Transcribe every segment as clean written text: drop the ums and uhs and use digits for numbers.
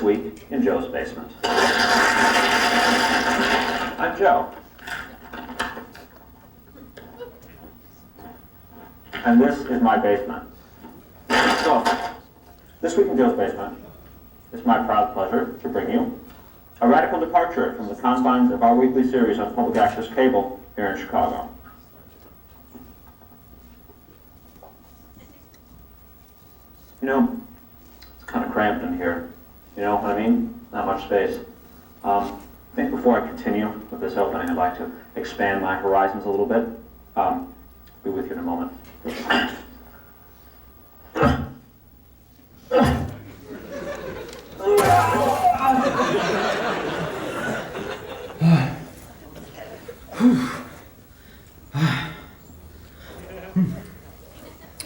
week in Joe's basement. I'm Joe. And this is my basement. So, this week in Joe's basement, it's my proud pleasure to bring you a radical departure from the confines of our weekly series on public access cable here in Chicago. You know, it's kind of cramped in here. You know what I mean? Not much space. I think before I continue with this opening, I'd like to expand my horizons a little bit. Be with you in a moment.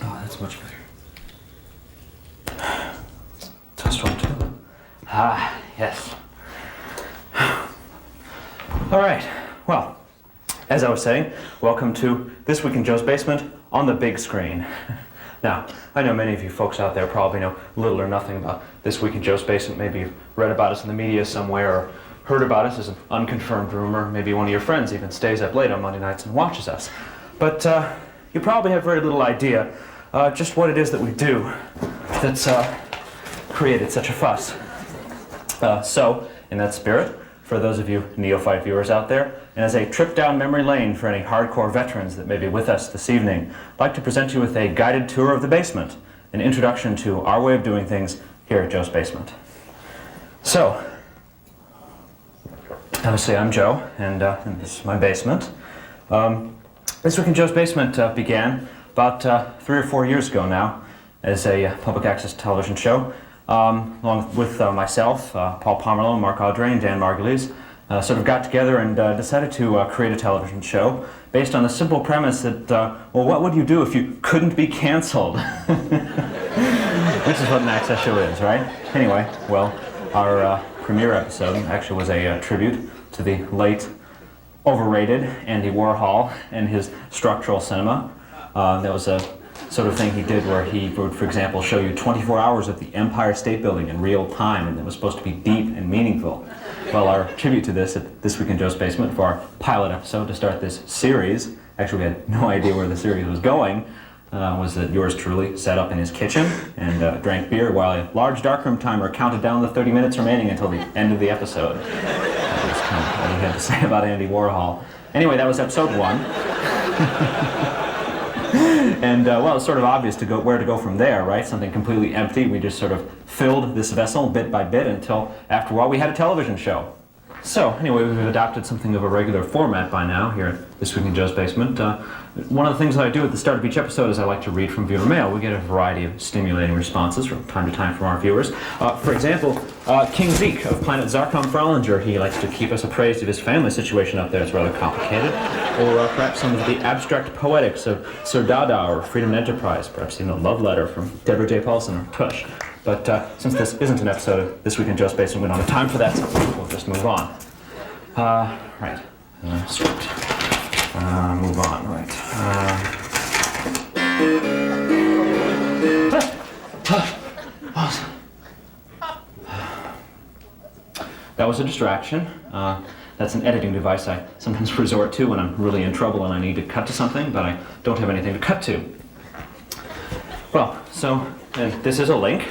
Oh, that's much better. Test 1, 2. Yes. All right, well, as I was saying, welcome to This Week in Joe's Basement on the big screen. Now, I know many of you folks out there probably know little or nothing about This Week in Joe's Basement. Maybe you've read about us in the media somewhere or heard about us as an unconfirmed rumor. Maybe one of your friends even stays up late on Monday nights and watches us. But you probably have very little idea just what it is that we do that's created such a fuss. So, in that spirit, for those of you neophyte viewers out there, and as a trip down memory lane for any hardcore veterans that may be with us this evening, I'd like to present you with a guided tour of the basement, an introduction to our way of doing things here at Joe's Basement. So, obviously I'm Joe, and this is my basement. This Week in Joe's Basement began about 3 or 4 years ago now as a public access television show, along with myself, Paul Pomerleau, Mark Audrey, and Dan Margulies. Sort of got together and decided to create a television show based on the simple premise that, well, what would you do if you couldn't be canceled? Which is what an access show is, right? Anyway, well, our premiere episode actually was a tribute to the late, overrated Andy Warhol and his structural cinema. That was a sort of thing he did where he would, for example, show you 24 hours of the Empire State Building in real time, and it was supposed to be deep and meaningful. Well, our tribute to this at This Week in Joe's Basement for our pilot episode to start this series, actually we had no idea where the series was going, was that yours truly sat up in his kitchen and drank beer while a large darkroom timer counted down the 30 minutes remaining until the end of the episode. That was kind of all he had to say about Andy Warhol. Anyway, that was episode 1. And, well, it's sort of obvious to go where to go from there, right? Something completely empty. We just sort of filled this vessel bit by bit until, after a while, we had a television show. So, anyway, we've adopted something of a regular format by now here at This Week in Joe's Basement. One of the things that I do at the start of each episode is I like to read from viewer mail. We get a variety of stimulating responses from time to time from our viewers. For example, King Zeke of Planet Zarkon Frolinger, he likes to keep us appraised of his family situation up there. It's rather complicated. Or perhaps some of the abstract poetics of Sir Dada or Freedom and Enterprise. Perhaps even a love letter from Deborah J. Paulson or Tush. But since this isn't an episode of This Week in Joe's Basement, we don't have time for that, so we'll just move on. Right. Script. Move on, right. That was a distraction. That's an editing device I sometimes resort to when I'm really in trouble and I need to cut to something, but I don't have anything to cut to. Well, so this is a link.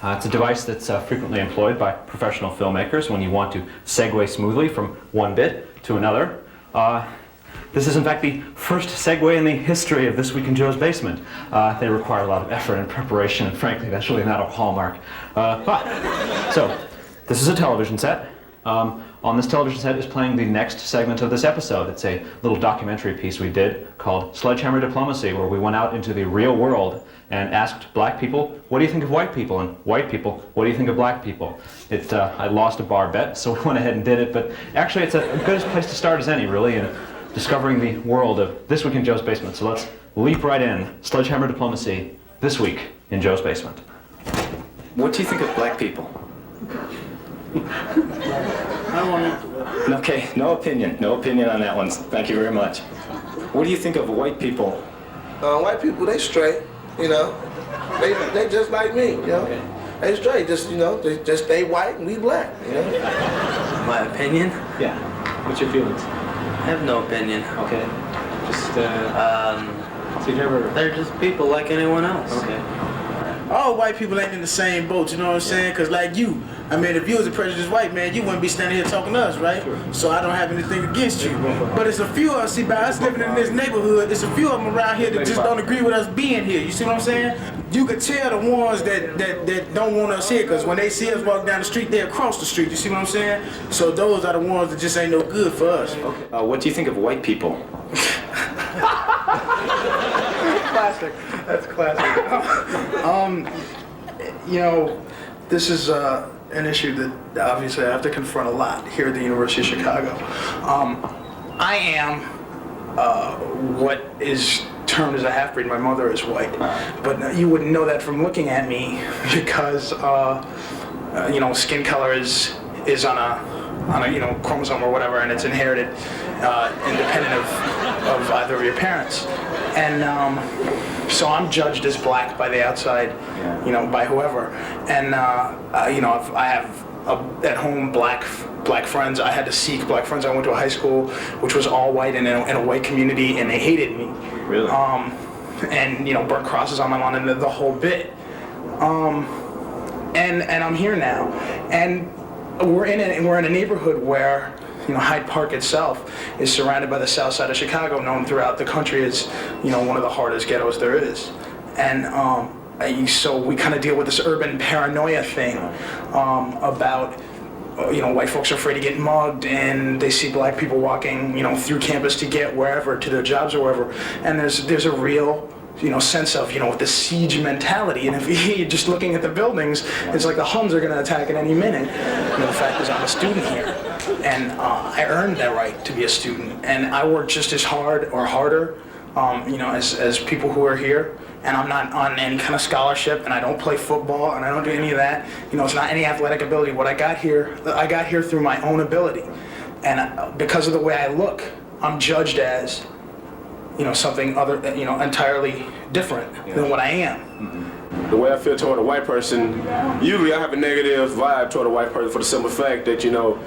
It's a device that's frequently employed by professional filmmakers when you want to segue smoothly from one bit to another. This is in fact the first segue in the history of This Week in Joe's Basement. They require a lot of effort and preparation, and frankly, that's really not a hallmark. So, this is a television set. On this television set is playing the next segment of this episode. It's a little documentary piece we did called Sledgehammer Diplomacy, where we went out into the real world and asked black people, what do you think of white people? And white people, what do you think of black people? I lost a bar bet, so we went ahead and did it, but actually it's a good place to start as any, really, in discovering the world of This Week in Joe's Basement. So let's leap right in. Sledgehammer Diplomacy, This Week in Joe's Basement. What do you think of black people? Okay, no opinion on that one. Thank you very much. What do you think of white people? White people, they straight, you know. They just like me, you know. They straight, just, you know, just stay white and we black, you know? My opinion? Yeah. What's your feelings? I have no opinion. Okay. Just, so you never... They're just people like anyone else. Okay. All white people ain't in the same boat, you know what I'm saying? Because like you, I mean, if you was a prejudiced white man, you wouldn't be standing here talking to us, right? Sure. So I don't have anything against you. But it's a few of us, see, by us living in this neighborhood, it's a few of them around here that just don't agree with us being here. You see what I'm saying? You could tell the ones that don't want us here, because when they see us walk down the street, they across the street. You see what I'm saying? So those are the ones that just ain't no good for us. What do you think of white people? Classic. That's classic. You know, this is an issue that obviously I have to confront a lot here at the University of Chicago. I am what is termed as a half-breed. My mother is white, but you wouldn't know that from looking at me because you know, skin color is on a you know, chromosome or whatever, and it's inherited independent of either of your parents. And so I'm judged as black by the outside, you know, by whoever. And you know, I have at home black friends. I had to seek black friends. I went to a high school which was all white and in a white community, and they hated me. Really? And you know, burnt crosses on my lawn and the whole bit. And I'm here now, and we're in a neighborhood where, you know, Hyde Park itself is surrounded by the south side of Chicago, known throughout the country as, you know, one of the hardest ghettos there is. And so we kind of deal with this urban paranoia thing about, you know, white folks are afraid to get mugged, and they see black people walking, you know, through campus to get wherever, to their jobs or wherever. And there's a real, you know, sense of, you know, the siege mentality. And if you're just looking at the buildings, it's like the Huns are going to attack at any minute. You know, the fact is I'm a student here, and I earned that right to be a student, and I work just as hard or harder, you know, as people who are here. And I'm not on any kind of scholarship, and I don't play football, and I don't do any of that. You know, it's not any athletic ability. What I got here through my own ability. And because of the way I look, I'm judged as, you know, something other, you know, entirely different than what I am. The way I feel toward a white person, usually I have a negative vibe toward a white person for the simple fact that, you know,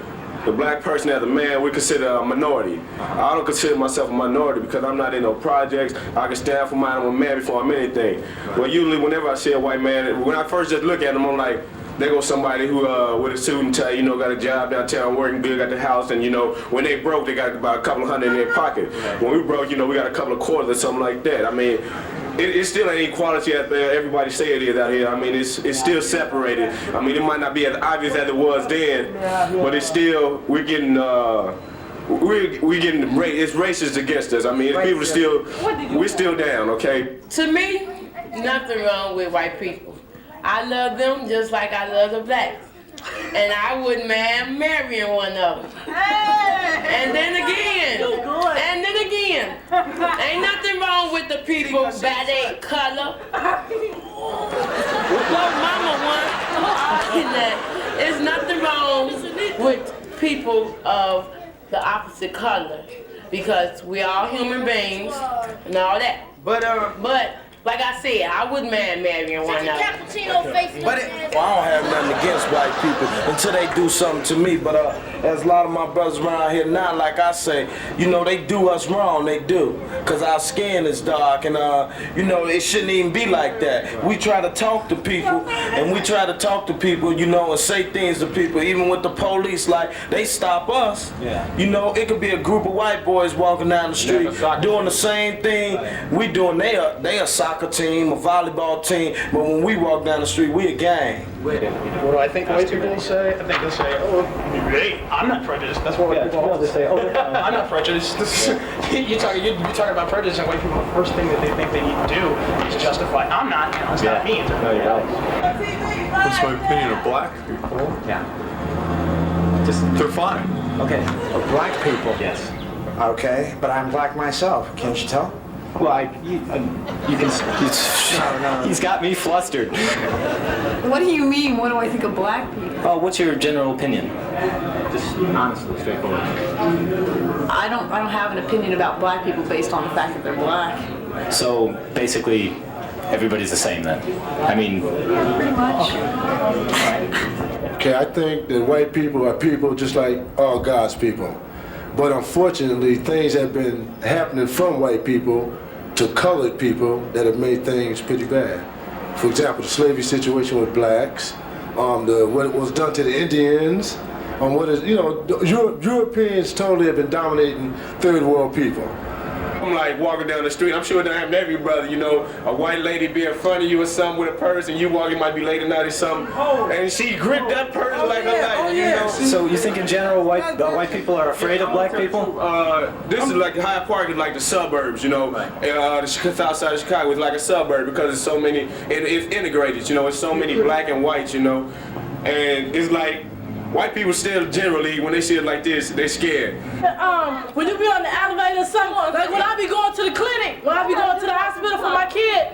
the black person as a man, we consider a minority. I don't consider myself a minority because I'm not in no projects. I can stand for mine. I'm a man before I'm anything. Well, usually whenever I see a white man, when I first just look at him, I'm like, there goes somebody who with a suit and tie, you know, got a job downtown, working good, got the house, and, you know, when they broke, they got about a couple of hundred in their pocket. When we broke, you know, we got a couple of quarters or something like that. I mean, it's still an equality out there. Everybody say it is out here. I mean, it's still separated. I mean, it might not be as obvious as it was then, but it's still, we're getting it's racist against us. I mean, people are still, we're still down, okay? To me, nothing wrong with white people. I love them just like I love the blacks. And I wouldn't mind marrying one of them. And then again, ain't nothing wrong with the people by their color. Well, mama won. There's nothing wrong with people of the opposite color, because we all human beings and all that. But like I said, I wouldn't mind marrying one of them. Well, I don't have nothing against white people until they do something to me. But as a lot of my brothers around here now, like I say, you know, they do us wrong. They do, cause our skin is dark, and you know, it shouldn't even be like that. We try to talk to people, you know, and say things to people. Even with the police, like they stop us. Yeah. You know, it could be a group of white boys walking down the street doing the same thing we doing. They a soccer team, a volleyball team, but when we walk down the street, we a gang. What do I think white people will say? I think they'll say, oh, hey, I'm not prejudiced. That's what white people always say. Oh, I'm not prejudiced. You're talking about prejudice, and white people, the first thing that they think they need to do is justify, I'm not, you know, it's not me. No, you're right. What's my opinion of black people? Yeah. They're fine. Okay. Black people? Yes. Okay, but I'm black myself, can't you tell? Well, you can, he's got me flustered. What do you mean? What do I think of black people? What's your general opinion? Just honestly, straightforward. I don't have an opinion about black people based on the fact that they're black. So basically, everybody's the same then? I mean, Pretty much. Okay, I think that white people are people just like all God's people. But unfortunately, things have been happening from white people to colored people that have made things pretty bad. For example, the slavery situation with blacks, what was done to the Indians, Europeans totally have been dominating third world people. I'm like walking down the street. I'm sure it doesn't happen to every brother. You know, a white lady be in front of you or something with a purse, and you walking might be late at night or something, and she gripped that purse like a knife. You know. so you think in general white people are afraid of black people? This is like Hyde Park is like the suburbs. You know, the south side of Chicago is like a suburb because it's so many. It's integrated. You know, it's so many black and whites. You know, and it's like. White people still generally, when they see it like this, they scared. When you be on the elevator or something, like when I be going to the clinic, when I be going to the hospital for my kid,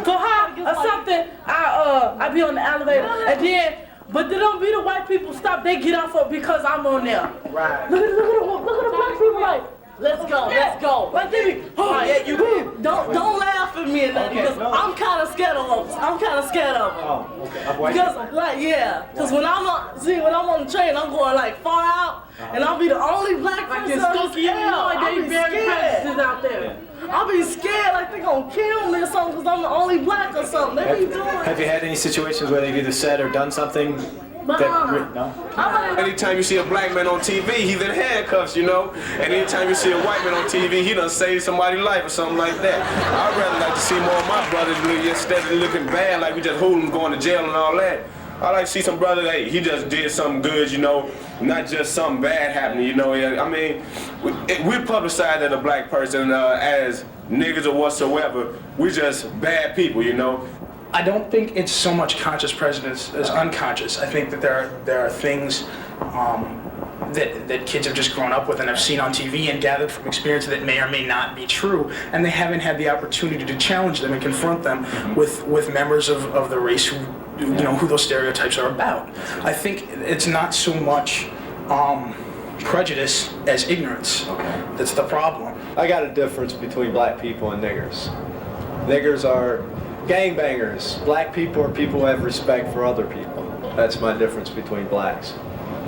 for her or something, I be on the elevator. And then, but they don't be the white people stop, they get off of because I'm on there. Right. Look at the black people like, let's go. Like they be, don't laugh at me and that because I'm kind of scared of them. Oh, okay. Because because when I'm on the train, I'm going like far out, and I'll be the only black person. I'll be scared. Out there. I'll be scared like they gonna kill me or something because I'm the only black or something. They be doing. Have you had any situations where they've either said or done something? Anytime you see a black man on TV, he's in handcuffs, you know? And anytime you see a white man on TV, he done saved somebody's life or something like that. I'd rather like to see more of my brothers instead of looking bad like we just hold them going to jail and all that. I like to see some brother that he just did something good, you know, not just something bad happening, you know? I mean, we publicize that a black person as niggas or whatsoever. We're just bad people, you know? I don't think it's so much conscious prejudice as unconscious. I think that there are things that kids have just grown up with and have seen on TV and gathered from experience that may or may not be true, and they haven't had the opportunity to challenge them and confront them with members of the race who those stereotypes are about. I think it's not so much prejudice as ignorance. That's the problem. I got a difference between black people and niggers. Niggers are gangbangers. Black people are people who have respect for other people. That's my difference between blacks.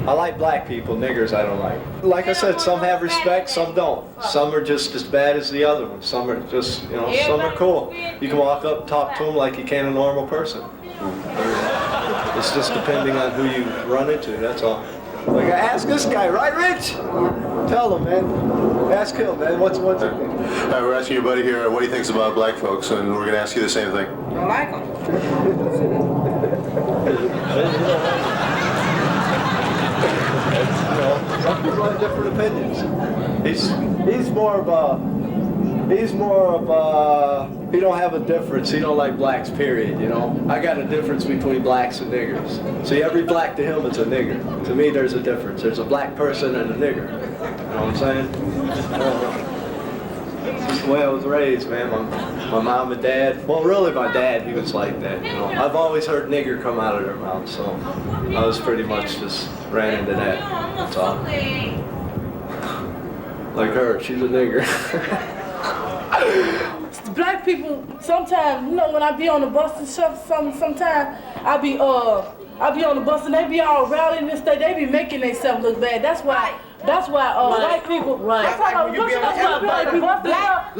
I like black people, niggers I don't like. Like I said, some have respect, some don't. Some are just as bad as the other ones. Some are just, some are cool. You can walk up and talk to them like you can a normal person. It's just depending on who you run into, that's all. Like, ask this guy, right, Rich? Tell him, man. Ask him, man. What's it? Hi, we're asking your buddy here what he thinks about black folks, and we're going to ask you the same thing. Don't like them. Some people have different opinions. He's more of a. He don't have a difference. He don't like blacks, period, I got a difference between blacks and niggers. See, every black to him is a nigger. To me, there's a difference. There's a black person and a nigger. You know what I'm saying? It's just the way I was raised, man. My mom and dad, well, really my dad, he was like that, I've always heard nigger come out of their mouth, so I was pretty much just ran into that. That's all. Like her, she's a nigger. Black people, sometimes, when I be on the bus and stuff, sometimes I be on the bus and they be all rowdy and this, they be making themselves look bad. That's why white people, that's why black people, black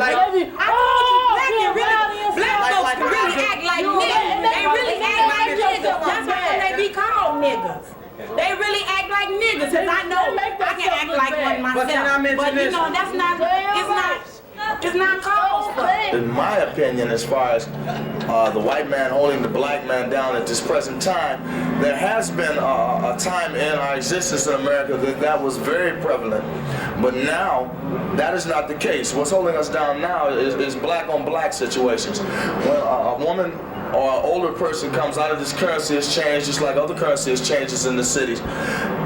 folks really act like niggas. They really act like niggas. That's why they be called niggas. They really act like niggas. Cause I know I can act like one myself. But that's not. It's not called for. In my opinion, as far as the white man holding the black man down at this present time, there has been a time in our existence in America that was very prevalent. But now, that is not the case. What's holding us down now is black on black situations. When a woman or an older person comes out of this currency exchange, just like other currency exchanges in the cities,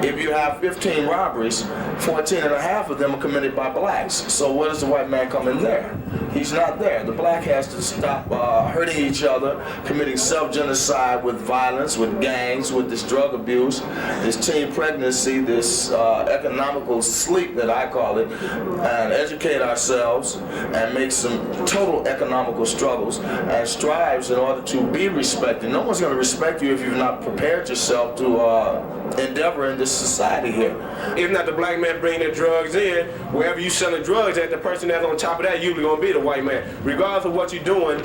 if you have 15 robberies, 14 and a half of them are committed by blacks. So where does the white man come in there? He's not there. The black has to stop hurting each other, committing self-genocide with violence, with gangs, with this drug abuse, this teen pregnancy, this economical sleep that I call it, and educate ourselves and make some total economical struggles and strives in order to be respected. No one's going to respect you if you've not prepared yourself to endeavor in this society here. If not the black man bringing the drugs in, wherever you selling drugs at, the person that's on top of that usually gonna be the white man. Regardless of what you're doing,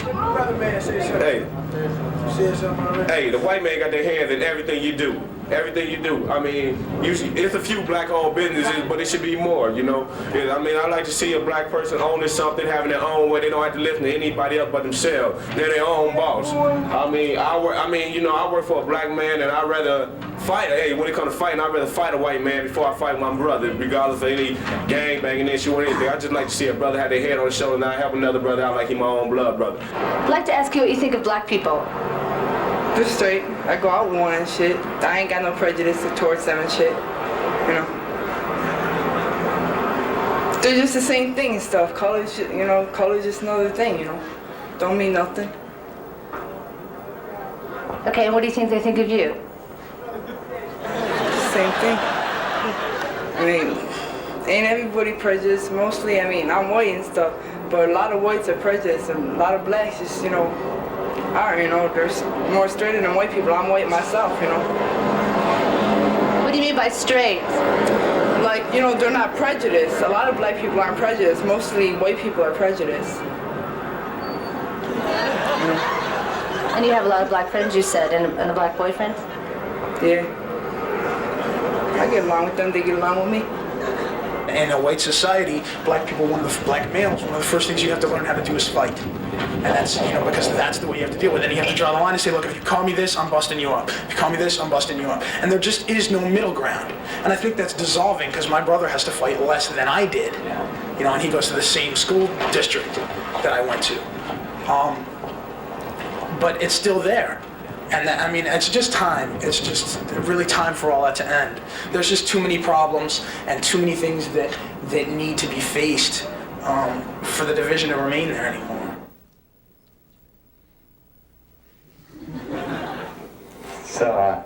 hey, the white man got their hands in everything you do. Everything you do. I mean, usually it's a few black-owned businesses, but it should be more, you know. I mean, I like to see a black person owning something, having their own, where they don't have to listen to anybody else but themselves. They're their own boss. I mean, I work for a black man, and I'd rather fight. Hey, when it comes to fighting, I'd rather fight a white man before I fight my brother, regardless of any gang banging issue or anything. I just like to see a brother have their head on his shoulder and I help another brother out like he's my own blood brother. I'd like to ask you what you think of black people. Just straight. I go out with one and shit. I ain't got no prejudice towards them and shit. You know. They're just the same thing and stuff. Color, you know, color is just another thing, you know. Don't mean nothing. Okay, and what do you think they think of you? Same thing. I mean, ain't everybody prejudiced? Mostly, I mean, I'm white and stuff, but a lot of whites are prejudiced and a lot of blacks just, you know, are, you know, there's more straighter than white people. I'm white myself, you know. What do you mean by straight? Like, you know, they're not prejudiced. A lot of black people aren't prejudiced. Mostly white people are prejudiced. And you have a lot of black friends, you said, and a black boyfriend? Yeah. I get along with them, they get along with me. In a white society, black males, one of the first things you have to learn how to do is fight. And that's, you know, because that's the way you have to deal with it. And you have to draw the line and say, look, if you call me this, I'm busting you up. If you call me this, I'm busting you up. And there just is no middle ground. And I think that's dissolving because my brother has to fight less than I did. You know, and he goes to the same school district that I went to. But it's still there. And that, I mean, it's just time. It's just really time for all that to end. There's just too many problems and too many things that need to be faced for the division to remain there anymore. So,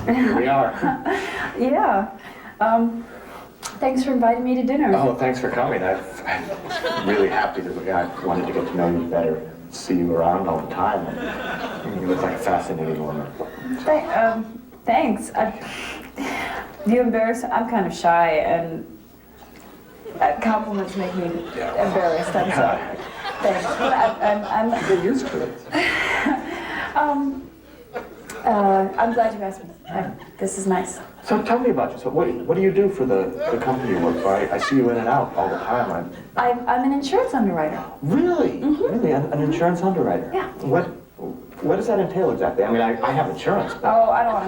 here we are. Yeah. Thanks for inviting me to dinner. Oh, thanks for coming. I'm really happy that I wanted to get to know you better, see you around all the time. And you look like a fascinating woman. Thanks. You embarrass? I'm kind of shy, and compliments make me embarrassed. I'm sorry. Thanks. But I'm get used to it. I'm glad you asked me. This is nice. So tell me about yourself. What do you do for the company you work for? I see you in and out all the time. I'm an insurance underwriter. Really? Mm-hmm. Really? An insurance underwriter? Yeah. What does that entail exactly? I mean, I have insurance. But... Oh, I don't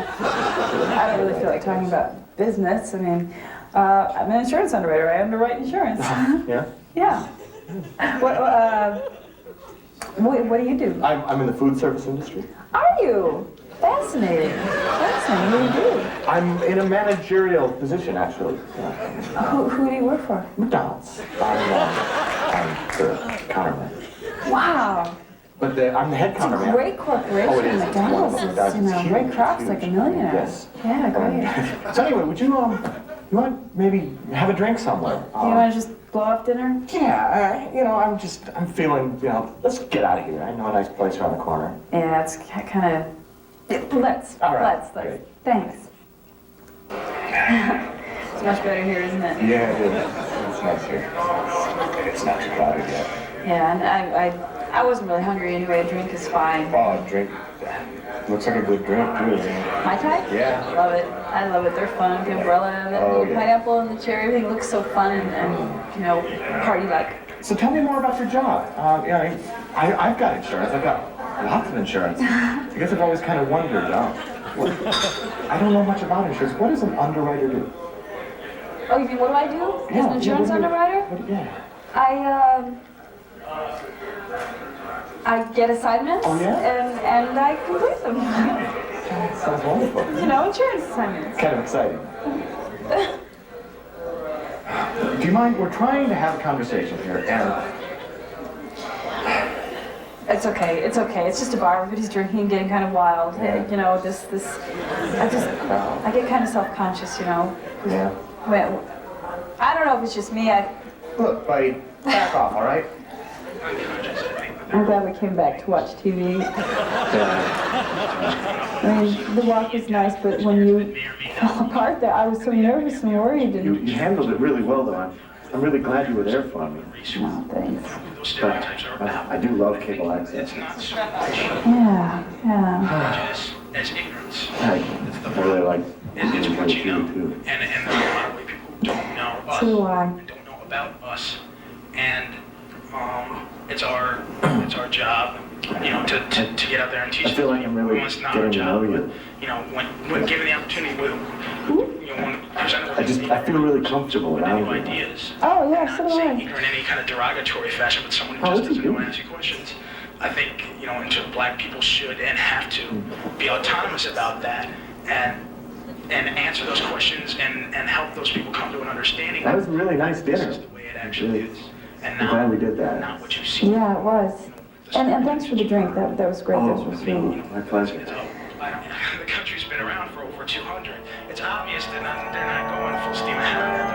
really feel like talking about business. I mean, I'm an insurance underwriter. I underwrite insurance. Yeah? Yeah. What do you do? I'm in the food service industry. Are you? Fascinating. Fascinating. What do you do? I'm in a managerial position, actually. Yeah. Who do you work for? McDonald's. I'm the counter manager. Wow. But I'm the head counter manager. Great corporation. Oh, it is. McDonald's is, you know, Ray Kroc's like a millionaire. Yes. Yeah, great. So anyway, would you want to maybe have a drink somewhere? You want to just blow off dinner? Yeah, you know, I'm feeling, you know, let's get out of here. I know a nice place around the corner. Yeah, it's kind of, let's. Thanks. It's much better here, isn't it? Yeah, it is. It's nice here. It's not too crowded yet. Yeah, and I wasn't really hungry anyway. A drink is fine. Oh, a drink. Looks like a good drink, too. Mai Tai? Yeah. Love it. I love it. They're fun. The umbrella, the pineapple and the cherry, everything looks so fun and you know, party-like. So tell me more about your job. You know, I've got insurance. I've got lots of insurance. I guess I've always kind of wondered, I don't know much about insurance. What does an underwriter do? Oh, you mean what do I do? As an insurance underwriter? I get assignments and I complete them. Sounds wonderful. You know, insurance assignments. Kind of exciting. Do you mind? We're trying to have a conversation here, and It's okay. It's okay. It's just a bar. Everybody's drinking and getting kind of wild. You know, I get kind of self-conscious, you know. Yeah. Well, I don't know if it's just me. Look, buddy, back off, all right? I'm glad we came back to watch TV. I mean, the walk was nice, but when you fell apart there, I was so nervous and worried. And You handled it really well, though. I'm really glad you were there for me. Oh, thanks. But I do love cable access. Yeah. I really like it too. So do I. About us, and it's our job, you know, to get out there and teach. I feel like I'm really getting to know you. You know, when given the opportunity, you know, when presented I feel really comfortable around you. ideas. Oh yeah, so do I. Either in any kind of derogatory fashion, but someone who just doesn't know and ask you questions. I think, you know, black people should and have to be autonomous about that and answer those questions and help those people come to an understanding. That was a really nice dinner. This is the way it actually is. And I'm glad we did that. not what you see. Yeah, it was. And thanks for the drink. That was great. That was sweet. My pleasure. The country's been around for over 200. It's obvious they're not going full steam ahead.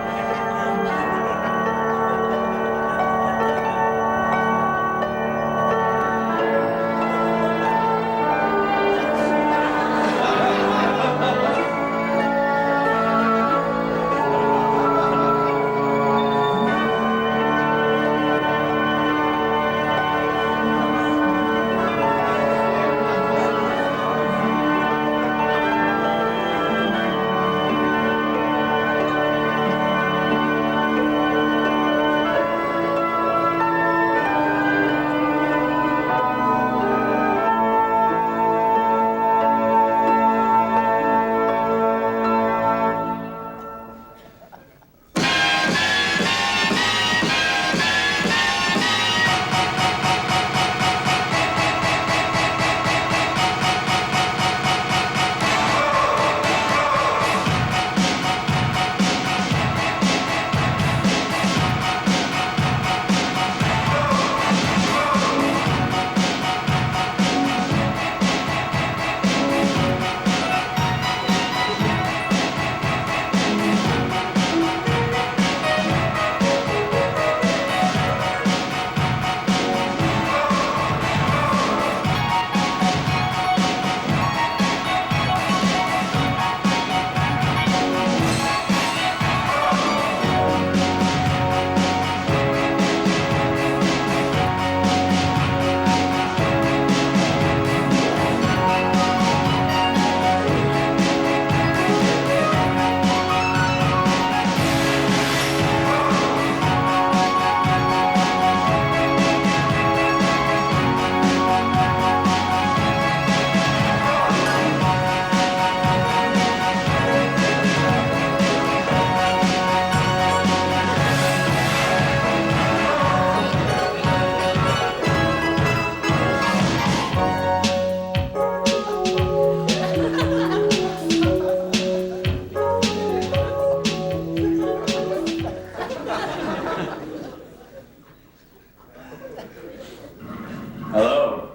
Hello,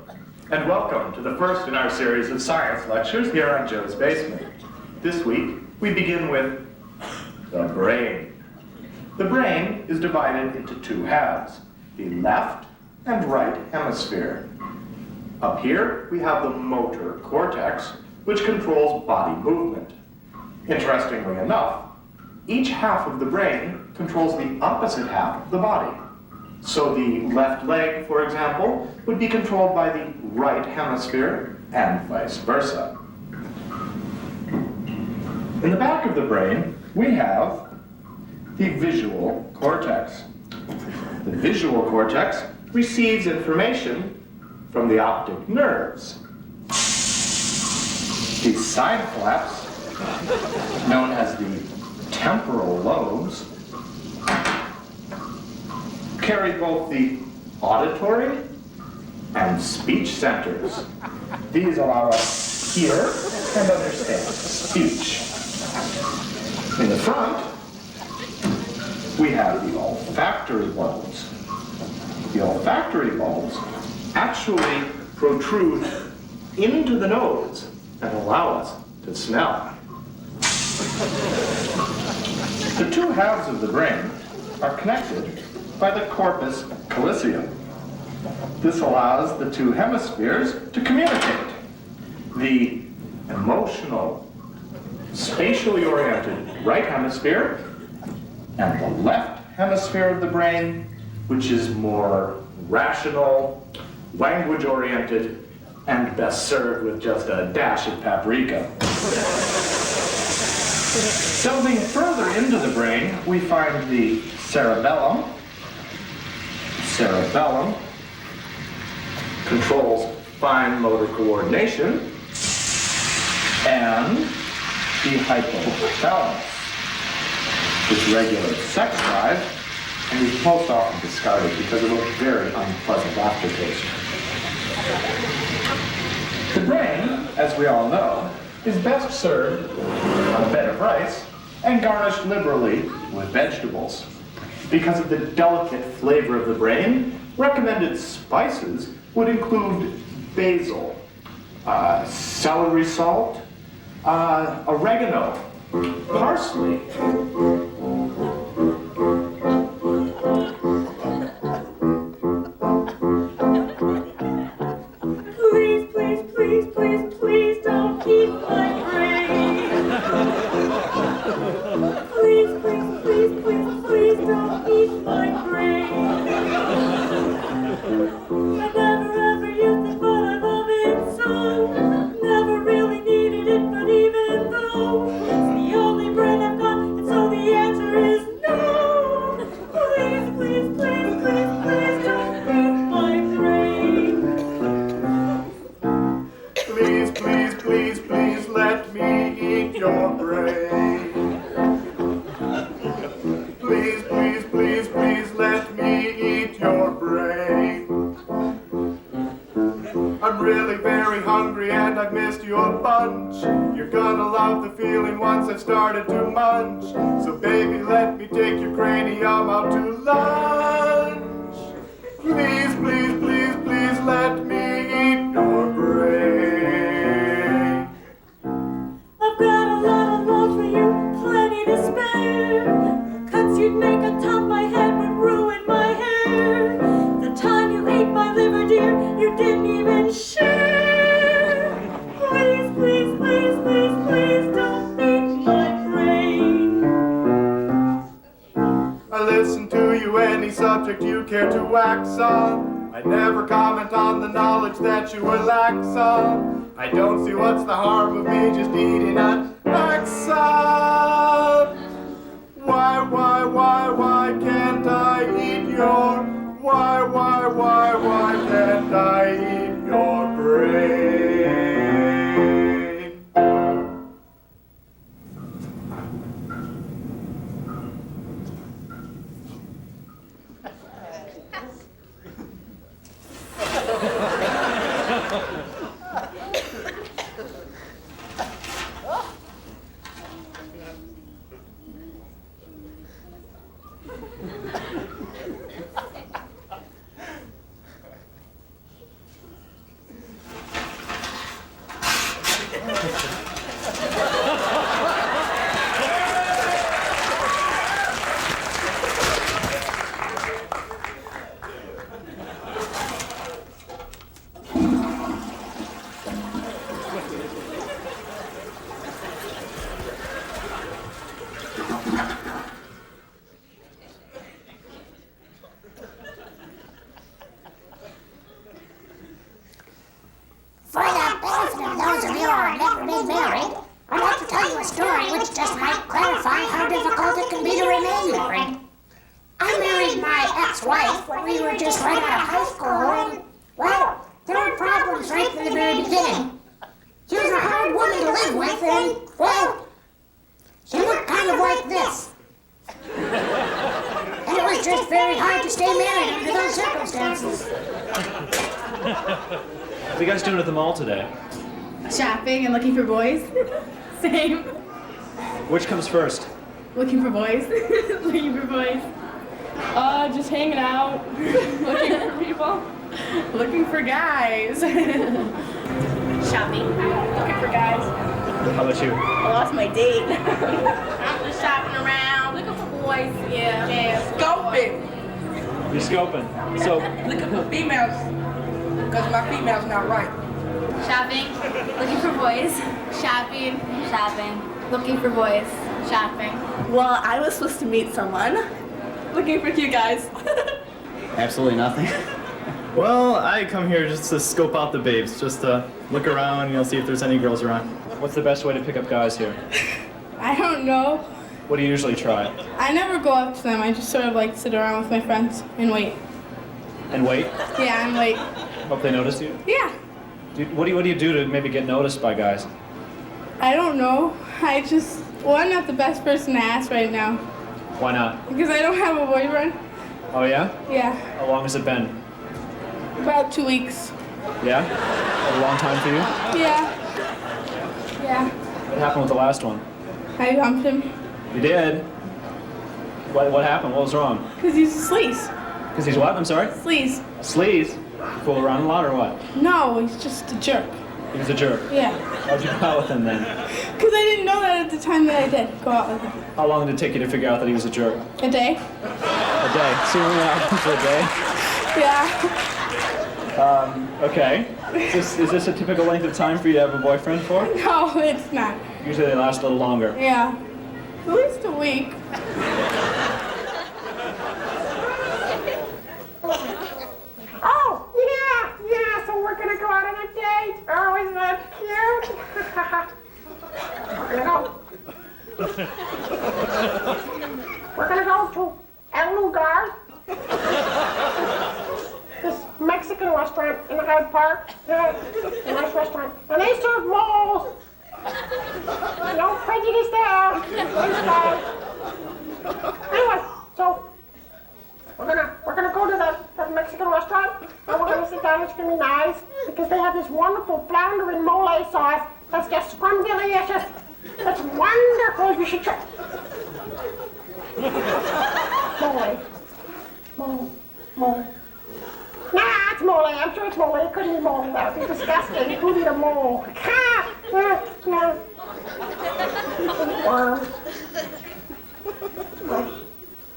and welcome to the first in our series of science lectures here on Joe's Basement. This week, we begin with the brain. The brain is divided into two halves, the left and right hemisphere. Up here, we have the motor cortex, which controls body movement. Interestingly enough, each half of the brain controls the opposite half of the body. So the left leg, for example, would be controlled by the right hemisphere and vice versa. In the back of the brain, we have the visual cortex. The visual cortex receives information from the optic nerves. The side flaps, known as the temporal lobes, carry both the auditory and speech centers. These allow us to hear and understand speech. In the front, we have the olfactory bulbs. The olfactory bulbs actually protrude into the nose and allow us to smell. The two halves of the brain are connected by the corpus callosum. This allows the two hemispheres to communicate. The emotional, spatially oriented right hemisphere and the left hemisphere of the brain, which is more rational, language-oriented, and best served with just a dash of paprika. Delving further into the brain, we find the cerebellum. Cerebellum controls fine motor coordination, and the hypothalamus, which regulates sex drive, and is most often discarded because of a very unpleasant aftertaste. The brain, as we all know, is best served on a bed of rice and garnished liberally with vegetables. Because of the delicate flavor of the brain, recommended spices would include basil, celery salt, oregano, parsley. Please, please, please, please, please don't eat my brain. Please, please, please, please, please don't eat my brain. I never ever used it, but I love it so. Never really needed it, but even though it's the only brain I've got, and so the answer is no. Please, please, please, please, please don't eat my brain. Please, please, please, please let me eat your brain. Please, please, please, please let me eat your brain. I'm really very hungry and I've missed your bunch. You're gonna love the feeling once I've started to munch. So baby, let me take your cranium out to lunch. Please, please, please, please let me eat your brain. I've got a lot of love for you, plenty to spare. Cuts you'd make atop my head would ruin my hair. The time you ate my liver, dear, you didn't even share. Please, please, please, please, please don't eat my brain. I listen to you any subject you care to wax on. I never comment on the knowledge that you were lax on. I don't see what's the harm of me just eating an axon. Why can't I eat your? Why can't I eat your brain? For the benefit of those of you who have never been married, I'd like to tell you a story which just might clarify how difficult it can be to remain married. I married my ex-wife when we were just right out of high school, and, well, there were problems right from the very beginning. She was a hard woman to live with, and, well, she looked kind of like this. And it was just very hard to stay married under those circumstances. What are you guys doing at the mall today? Shopping and looking for boys. Same. Which comes first? Looking for boys. Looking for boys. Just hanging out. Looking for people. Looking for guys. Shopping. Looking for guys. How about you? I lost my date. I'm just shopping around, looking for boys. Yeah. Scoping. You're scoping. So, Looking for females. Because my female's not right. Shopping. Looking for boys. Shopping. Shopping. Looking for boys. Shopping. Well, I was supposed to meet someone. Looking for cute guys. Absolutely nothing. Well, I come here just to scope out the babes, just to look around, see if there's any girls around. what's the best way to pick up guys here? I don't know. What do you usually try? I never go up to them. I just sort of like sit around with my friends and wait. And wait? Yeah, and wait. Hope they notice you? Yeah. What do you do to maybe get noticed by guys? I don't know. Well, I'm not the best person to ask right now. Why not? Because I don't have a boyfriend. Oh yeah? Yeah. How long has it been? About 2 weeks. Yeah? A long time for you? Yeah. Yeah. What happened with the last one? I dumped him. You did? What happened? What was wrong? Because he's a sleaze. Because he's what? I'm sorry? Sleaze. Sleaze? Fool around a lot or what? No, he's just a jerk. He was a jerk? Yeah. How'd you go out with him then? Because I didn't know that at the time that I did go out with him. How long did it take you to figure out that he was a jerk? A day. A day. So you only went out for a day? Yeah. Okay. Is this a typical length of time for you to have a boyfriend for? No, it's not. Usually they last a little longer. Yeah. At least a week. Oh, yeah, so we're gonna go out on a date. Oh, isn't that cute? We're gonna go to El Lugar, this Mexican restaurant in Hyde Park. Yeah, a nice restaurant. And they serve moles. No prejudice there. Nice guys. Anyway, so we're gonna go to the Mexican restaurant and we're gonna sit down. It's gonna be nice because they have this wonderful flounder and mole sauce that's just scrumdiddlyicious. That's wonderful. You should try. Mole. Nah, it's mole. I'm sure it's mole. It couldn't be mole. That would be disgusting. Who'd eat a mole? Worm.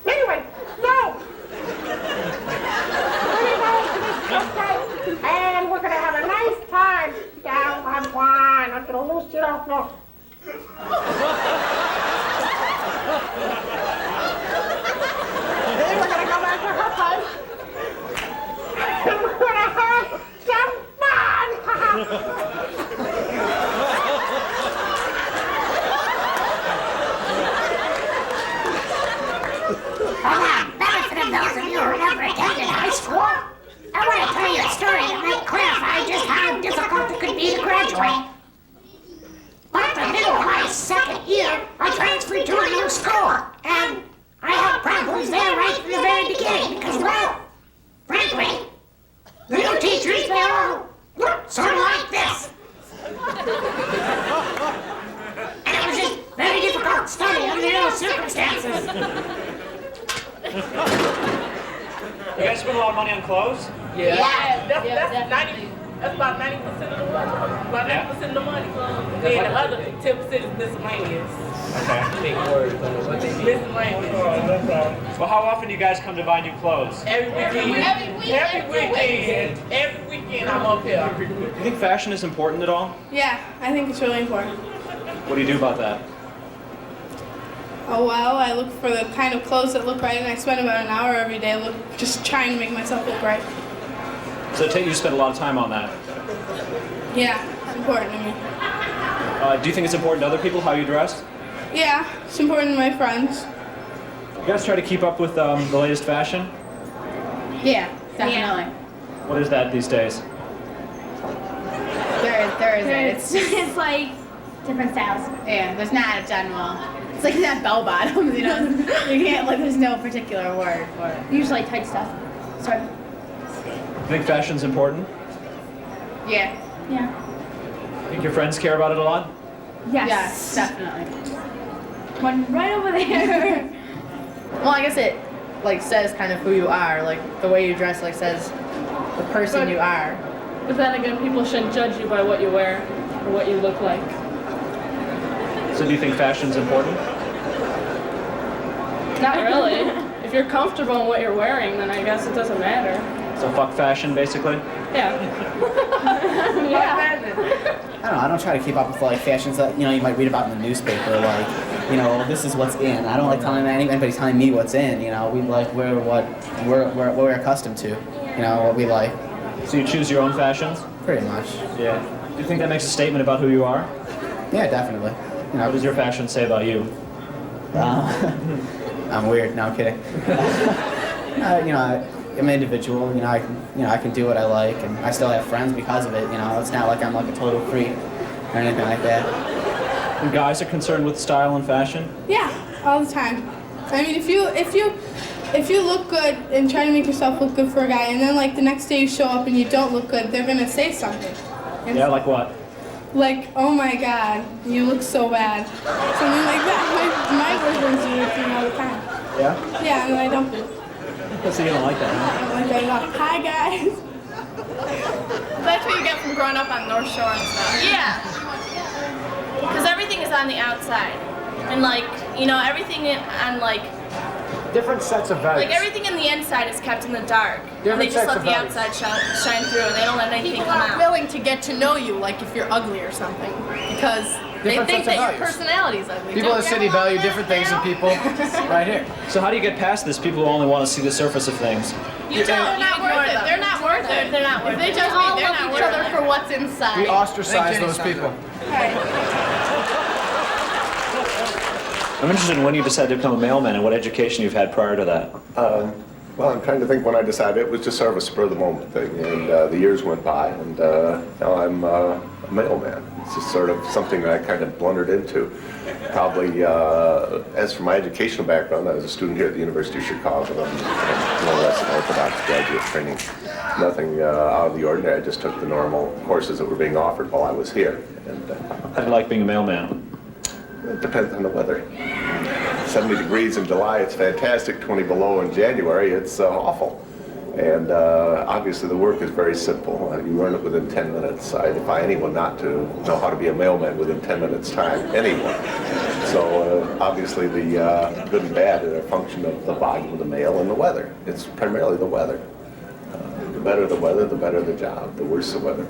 Anyway, so we're gonna go to this restaurant and we're gonna have a nice time. Down on wine. I'm gonna lose it off now. Then we're gonna go back to her place. And we're gonna have some fun. For the benefit of those of you who never attended high school, I want to tell you a story that might clarify just how difficult it could be to graduate. But in the middle of my second year, I transferred to a new school, and I had problems there right from the very beginning because, well, frankly, the new teachers, they all look sort of like this. And it was just very difficult study under those circumstances. You guys spend a lot of money on clothes? Yeah. That's about 90% of the money. About 90% of the money. Then the other 10% is miscellaneous. Okay. Miscellaneous. Well, how often do you guys come to buy new clothes? Every weekend I'm up here. Do you think fashion is important at all? Yeah, I think it's really important. What do you do about that? Oh well, I look for the kind of clothes that look right, and I spend about an hour every day just trying to make myself look right. So you spend a lot of time on that. Yeah, it's important to me. Do you think it's important to other people how you dress? Yeah, it's important to my friends. You guys try to keep up with the latest fashion? Yeah, definitely. What is that these days? There is. It's like different styles. Yeah, there's not a general. It's like that bell bottoms, you know. You can't there's no particular word for it. Usually tight stuff. Sorry. You think fashion's important? Yeah. Yeah. Think your friends care about it a lot? Yes. Definitely. One right over there. Well, I guess it like says kind of who you are. Like the way you dress like says the person you are. But then again, people shouldn't judge you by what you wear or what you look like. So do you think fashion's important? Not really. If you're comfortable in what you're wearing, then I guess it doesn't matter. So fuck fashion, basically? Yeah. I don't know. I don't try to keep up with like fashions that you might read about in the newspaper. Like, this is what's in. I don't like telling anybody telling me what's in. We like wear what we're accustomed to. What we like. So you choose your own fashions? Pretty much. Yeah. Do you think that makes a statement about who you are? Yeah, definitely. What does your fashion say about you? I'm weird. No, I'm kidding. I'm an individual. I can do what I like, and I still have friends because of it. It's not like I'm like a total freak or anything like that. And guys are concerned with style and fashion? Yeah, all the time. I mean, if you look good and try to make yourself look good for a guy, and then like the next day you show up and you don't look good, they're gonna say something. And Yeah, like what? like, oh my God, you look so bad. Something like that. My boyfriends do it to me all the time. Yeah? Yeah, and I don't. So you don't like that, I don't like that at all. Hi guys. That's what you get from growing up on North Shore and stuff. Yeah. Because everything is on the outside. And everything on Different sets of values. everything in the inside is kept in the dark. And Different they just sets let of the values. outside shine through and they don't let anything People come aren't out. willing to get to know you, like if you're ugly or something, because Different they think sets of that your values. personality is ugly. People in the city value different things than people right here. So how do you get past this? People who only want to see the surface of things. You don't. They're not worth it. They're not worth it. They're not worth it. If they judge me, they're not worth each other it. for what's inside. We ostracize those people. I'm interested in when you decided to become a mailman and what education you've had prior to that. Well, I'm trying to think when I decided. It was just sort of a spur of the moment thing, and the years went by, and now I'm a mailman. It's just sort of something that I kind of blundered into. Probably, as for my educational background, I was a student here at the University of Chicago, and more or less an Orthodox graduate training. Nothing out of the ordinary. I just took the normal courses that were being offered while I was here. And how do you like being a mailman? It depends on the weather. 70 degrees in July, it's fantastic. 20 below in January, it's awful. And obviously the work is very simple. You learn it within 10 minutes. I defy anyone not to know how to be a mailman within 10 minutes time, anyone. So obviously the good and bad are a function of the volume of the mail and the weather. It's primarily the weather. The better the weather, the better the job. The worse the weather.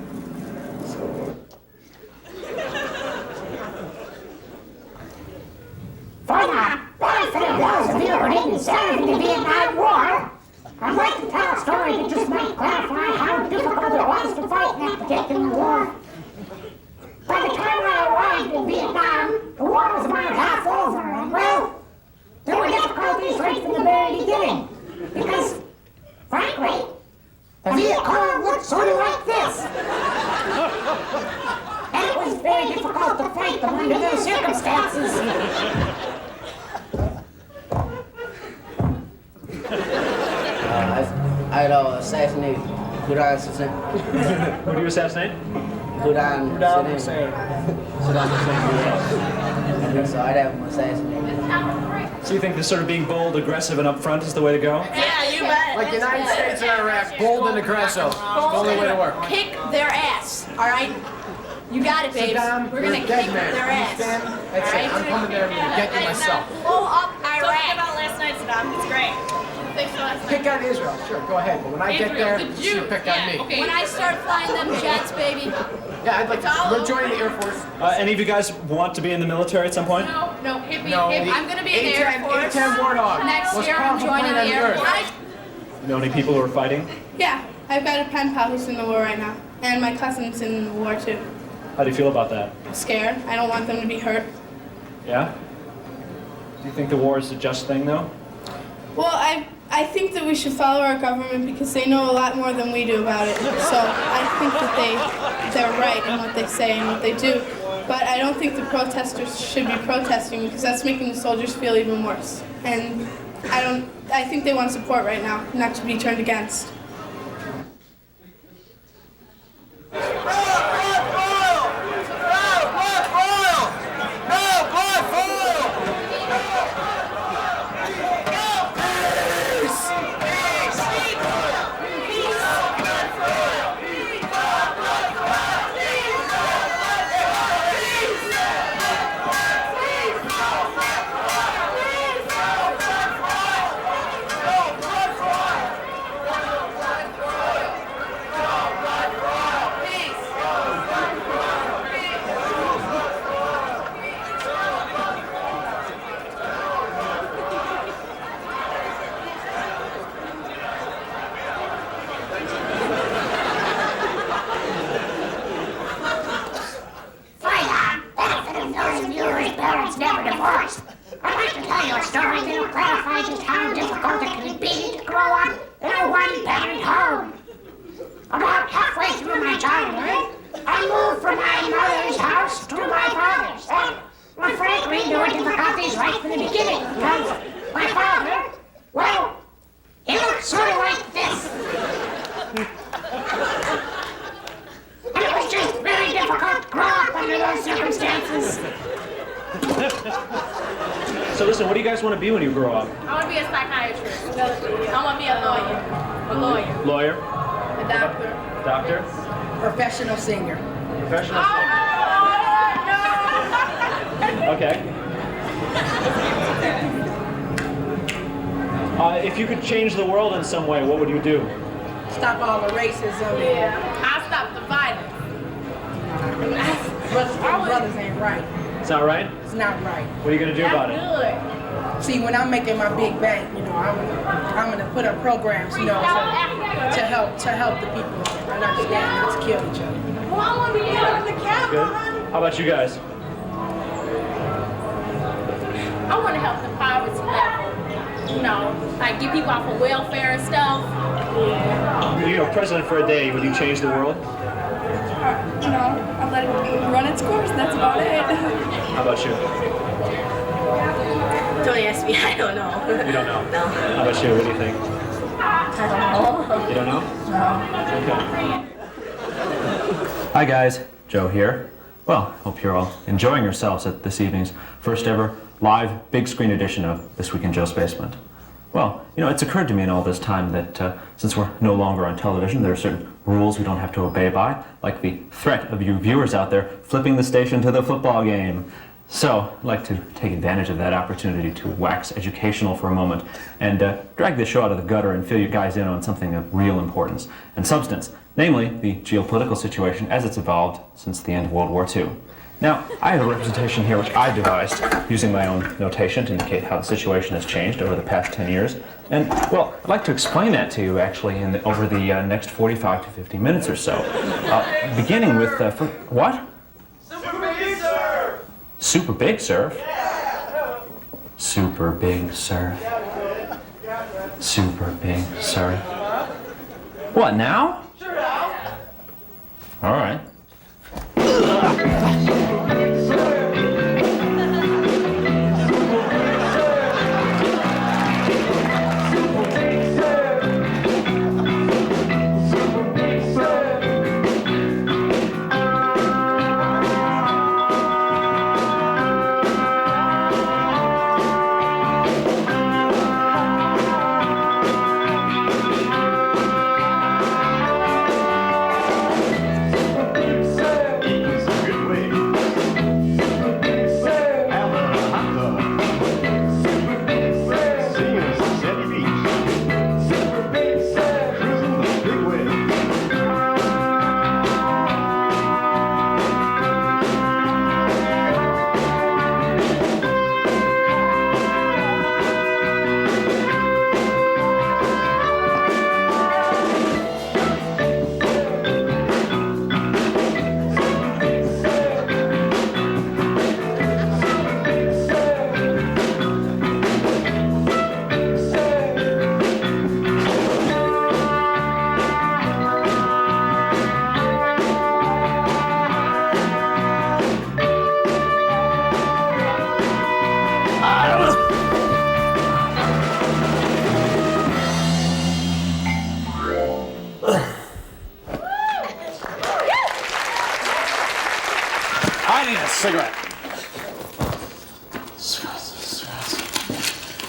For the benefit of those of you who didn't serve in the Vietnam War, I'd like to tell a story that just might clarify how difficult it was to fight in that particular war. By the time I arrived in Vietnam, the war was about half over, and well, there were difficulties right from the very beginning. Because, frankly, the Viet Cong looked sort of like this. And it was very difficult to fight them under those circumstances. I'd assassinate Saddam Hussein. Who do you assassinate? Saddam Hussein. Saddam Hussein. So I'd have him assassinated. So you think this sort of being bold, aggressive, and upfront is the way to go? Yeah, you bet. Like the United States and Iraq, bold and aggressive. The only way to work. Kick their ass, all right? You got it, babes. Saddam, We're gonna you're a dead kick man. their ass. Understand? That's it. I'm coming there to get you myself. Blow up Don't forget Iraq. about last night, Saddam. It's great. Thanks for last night. Pick on Israel, sure, go ahead. But when I get there, you pick on me. When I start flying them jets, baby. Yeah, I'd like to. We're joining the Air Force. Any of you guys want to be in the military at some point? No, hit me. No, Hit me. the I'm gonna be in the Air A-10 Force. A-10 Warthog. Next Most year, I'm powerful joining plane the on Air Earth. Force. You know any people who are fighting? Yeah, I've got a pen pal who's in the war right now, and my cousin's in the war too. How do you feel about that? I'm scared. I don't want them to be hurt. Yeah? Do you think the war is a just thing, though? Well, I think that we should follow our government because they know a lot more than we do about it. So I think that they're right in what they say and what they do. But I don't think the protesters should be protesting because that's making the soldiers feel even worse. And I think they want support right now, not to be turned against. you're divorced. I'd like to tell you a story that'll clarify just how difficult it can be to grow up in a one-parent home. About halfway through my childhood, I moved from my mother's house to my father's. And frankly, there were difficulties right from the beginning because my father, well, he looked sort of like this. And it was just very difficult to grow up under those circumstances. So listen, what do you guys want to be when you grow up? I want to be a psychiatrist. I want to be a lawyer. A lawyer. Lawyer? A doctor. Doctor? Professional singer. Professional singer. Okay. If you could change the world in some way, what would you do? Stop all the racism. Yeah. I'll stop the violence. Brothers ain't right. It's not right? It's not right. What are you going to do about it? Good. See, when I'm making my big bank, you know, I'm gonna put up programs, you know, to help the people and understand not to kill each other. Well, I want to be on the camera, Good. honey. How about you guys? I want to help the poverty level. You know, like get people off of welfare and stuff. Yeah. You know, president for a day, would you change the world? You know, I'll let it run its course. That's about it. How about you? Don't ask me. I don't know. You don't know? No. How about you? What do you think? I don't know. You don't know? No. Okay. Hi guys, Joe here. Well, hope you're all enjoying yourselves at this evening's first ever live big screen edition of This Week in Joe's Basement. Well, you know, it's occurred to me in all this time that since we're no longer on television, there are certain rules we don't have to obey by, like the threat of you viewers out there flipping the station to the football game. So, I'd like to take advantage of that opportunity to wax educational for a moment and drag this show out of the gutter and fill you guys in on something of real importance and substance, namely the geopolitical situation as it's evolved since the end of World War II. Now, I have a representation here which I devised using my own notation to indicate how the situation has changed over the past 10 years. And, well, I'd like to explain that to you actually over the next 45 to 50 minutes or so. Beginning with, what? Super Big Surf! Super Big Surf? Super Big Surf. Super Big Surf. What, now? Sure, Al. All right. I need a cigarette.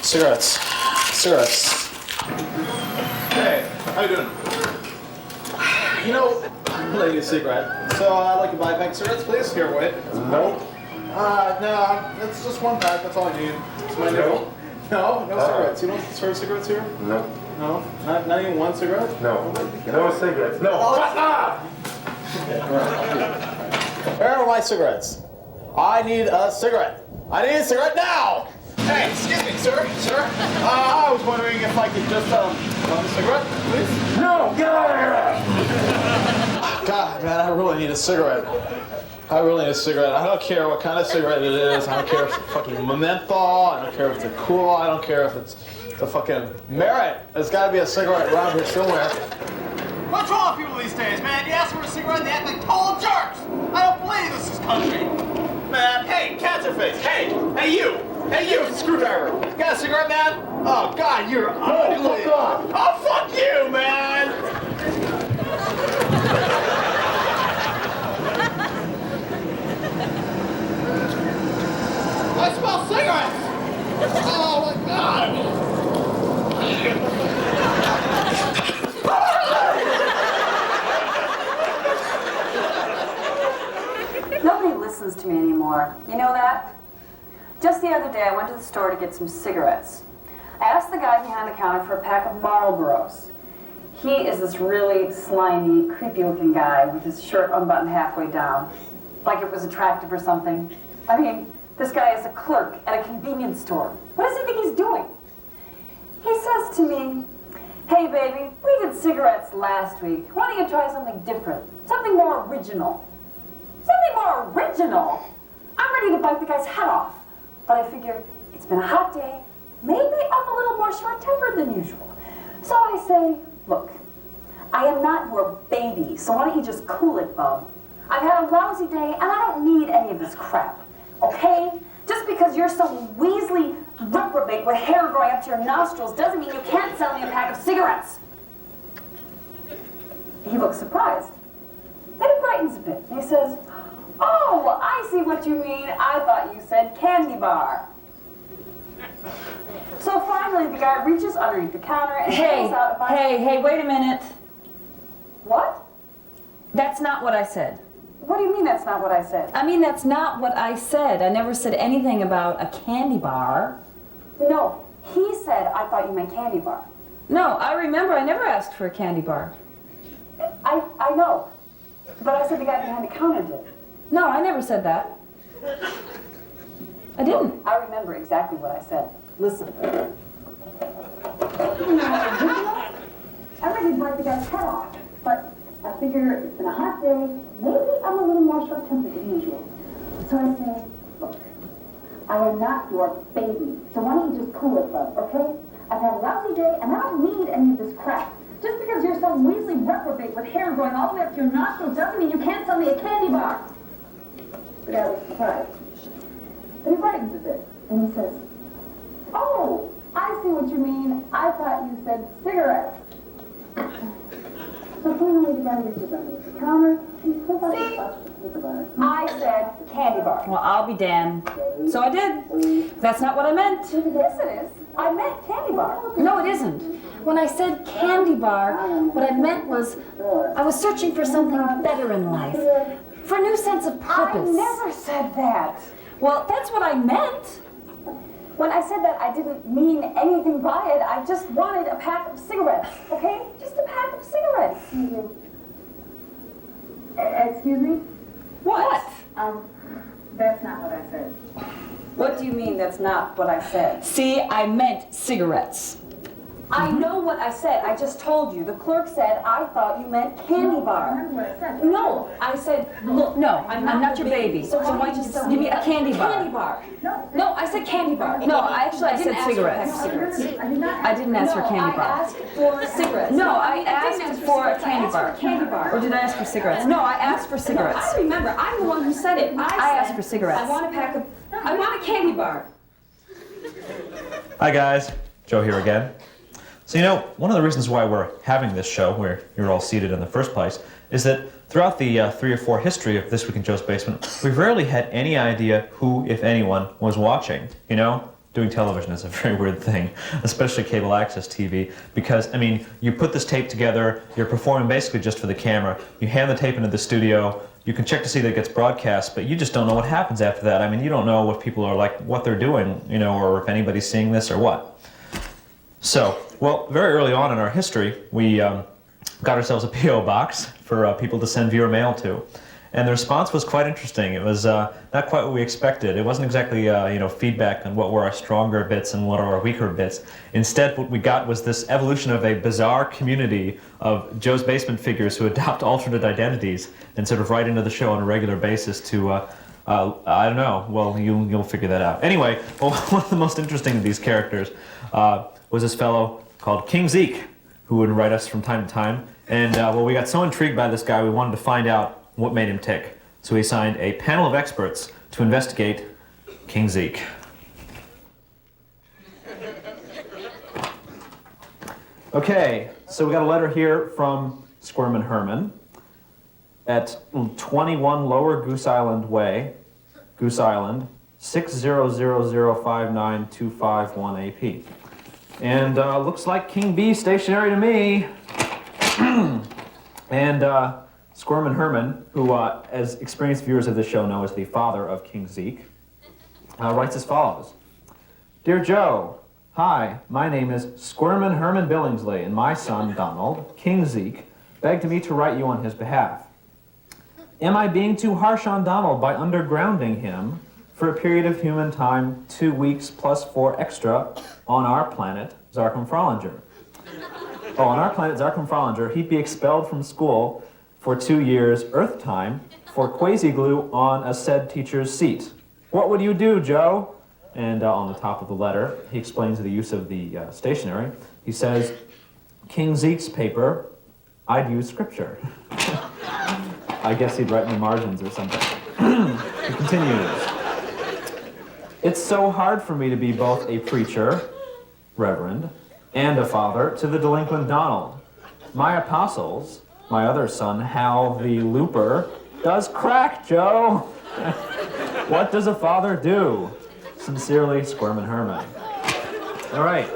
Cigarettes. Hey, how you doing? You know, I really need a cigarette. So I'd like to buy a pack of cigarettes, please. Here, wait. Nope. No, it's just one pack. That's all I need. It's my nickel. No cigarettes. You don't serve cigarettes here? No. No? Not even one cigarette? No. No cigarettes. No. Where are my cigarettes? I need a cigarette. I need a cigarette now! Hey, excuse me, sir. I was wondering if I could just, have a cigarette, please? No, get out of here! God, man, I really need a cigarette. I really need a cigarette. I don't care what kind of cigarette it is. I don't care if it's a fucking menthol. I don't care if it's a cool. I don't care if it's the fucking Merit. There's got to be a cigarette around here somewhere. What's wrong with people these days, man? You ask for a cigarette and they act like total jerks. I don't believe this is country. Man, hey, Cancerface. Hey, you, the screwdriver. Got a cigarette, man? Oh, God, you're ugly. Oh, fuck you, man. I smell cigarettes. Oh, my God. Nobody listens to me anymore. You know that? Just the other day, I went to the store to get some cigarettes. I asked the guy behind the counter for a pack of Marlboros. He is this really slimy, creepy-looking guy with his shirt unbuttoned halfway down, like it was attractive or something. I mean, this guy is a clerk at a convenience store. What does he think he's doing? He says to me, "Hey, baby, we did cigarettes last week. Why don't you try something different? Something more original." Something more original? I'm ready to bite the guy's head off. But I figure it's been a hot day. Maybe I'm a little more short-tempered than usual. So I say, look, I am not your baby, so why don't you just cool it, bub? I've had a lousy day, and I don't need any of this crap, okay? Just because you're some Weasley reprobate with hair growing up to your nostrils doesn't mean you can't sell me a pack of cigarettes. He looks surprised. Then he brightens a bit, and he says, "Oh, I see what you mean. I thought you said candy bar." So finally, the guy reaches underneath the counter and pulls out a bunch. Hey, wait a minute. What? That's not what I said. What do you mean that's not what I said? I mean, that's not what I said. I never said anything about a candy bar. No, he said I thought you meant candy bar. No, I remember I never asked for a candy bar. I know, but I said the guy behind the counter did. No, I never said that. I didn't. I remember exactly what I said. Listen. I'm ready to bite the guy's head off, but I figure it's been a hot day. Maybe I'm a little more short-tempered than usual. So I say, look, I am not your baby, so why don't you just cool it, bub, okay? I've had a lousy day, and I don't need any of this crap. Just because you're some Weasley reprobate with hair growing all the way up to your nostrils doesn't mean you can't sell me a candy bar. The guy was surprised. But he brightens a bit, and he says, "Oh, I see what you mean. I thought you said cigarettes." So finally the guy reaches under the counter, and he pulls out his box of cigarette bar. I said candy bar. Well, I'll be damned. So I did. That's not what I meant. Yes, it is. I meant candy bar. No, it isn't. When I said candy bar, what I meant was I was searching for something better in life. For a new sense of purpose. I never said that. Well, that's what I meant. When I said that, I didn't mean anything by it. I just wanted a pack of cigarettes, okay? Just a pack of cigarettes. Excuse me? What? That's not what I said. What do you mean that's not what I said? See, I meant cigarettes. I know what I said. I just told you. The clerk said I thought you meant candy bar. No, I said, look, No, I'm not your baby. So why don't you just give me a candy bar? Candy bar. No, I said candy bar. No, I said cigarettes. I didn't ask for candy bar. I asked for cigarettes. No, I asked for a candy bar. Candy bar. Or did I ask for cigarettes? No, I asked for cigarettes. I remember. I'm the one who said it. I asked for cigarettes. I want a candy bar. Hi guys, Joe here again. So you know, one of the reasons why we're having this show, where you're all seated in the first place, is that throughout the 3 or 4 history of This Week in Joe's Basement, we've rarely had any idea who, if anyone, was watching. You know, doing television is a very weird thing, especially cable access TV, because, I mean, you put this tape together, you're performing basically just for the camera, you hand the tape into the studio, you can check to see that it gets broadcast, but you just don't know what happens after that. I mean, you don't know what people are like, what they're doing, you know, or if anybody's seeing this or what. So, well, very early on in our history, we got ourselves a P.O. box for people to send viewer mail to. And the response was quite interesting. It was not quite what we expected. It wasn't exactly feedback on what were our stronger bits and what are our weaker bits. Instead, what we got was this evolution of a bizarre community of Joe's Basement figures who adopt alternate identities and sort of write into the show on a regular basis to, I don't know, well, you'll figure that out. Anyway, well, one of the most interesting of these characters was this fellow called King Zeke, who would write us from time to time. And well, we got so intrigued by this guy, we wanted to find out what made him tick. So he assigned a panel of experts to investigate King Zeke. Okay, so we got a letter here from Squirmin' Herman at 21 Lower Goose Island Way, Goose Island, 600059251 AP. And looks like King B stationary to me. And Squirmin' Herman, who, as experienced viewers of this show know, is the father of King Zeke, writes as follows. Dear Joe, hi, my name is Squirmin' Herman Billingsley, and my son, Donald, King Zeke, begged me to write you on his behalf. Am I being too harsh on Donald by undergrounding him for a period of human time, 2 weeks plus 4 extra, on our planet, Zarkum Frolinger? Oh, on our planet, Zarkum Frolinger, he'd be expelled from school for 2 years, Earth time, for quasi-glue on a said teacher's seat. What would you do, Joe? And on the top of the letter, he explains the use of the stationery. He says, King Zeke's paper, I'd use scripture. I guess he'd write in the margins or something. He continues. It's so hard for me to be both a preacher, reverend, and a father to the delinquent Donald. My apostles, my other son, Hal the Looper, does crack, Joe. What does a father do? Sincerely, Squirmin' Herman. All right.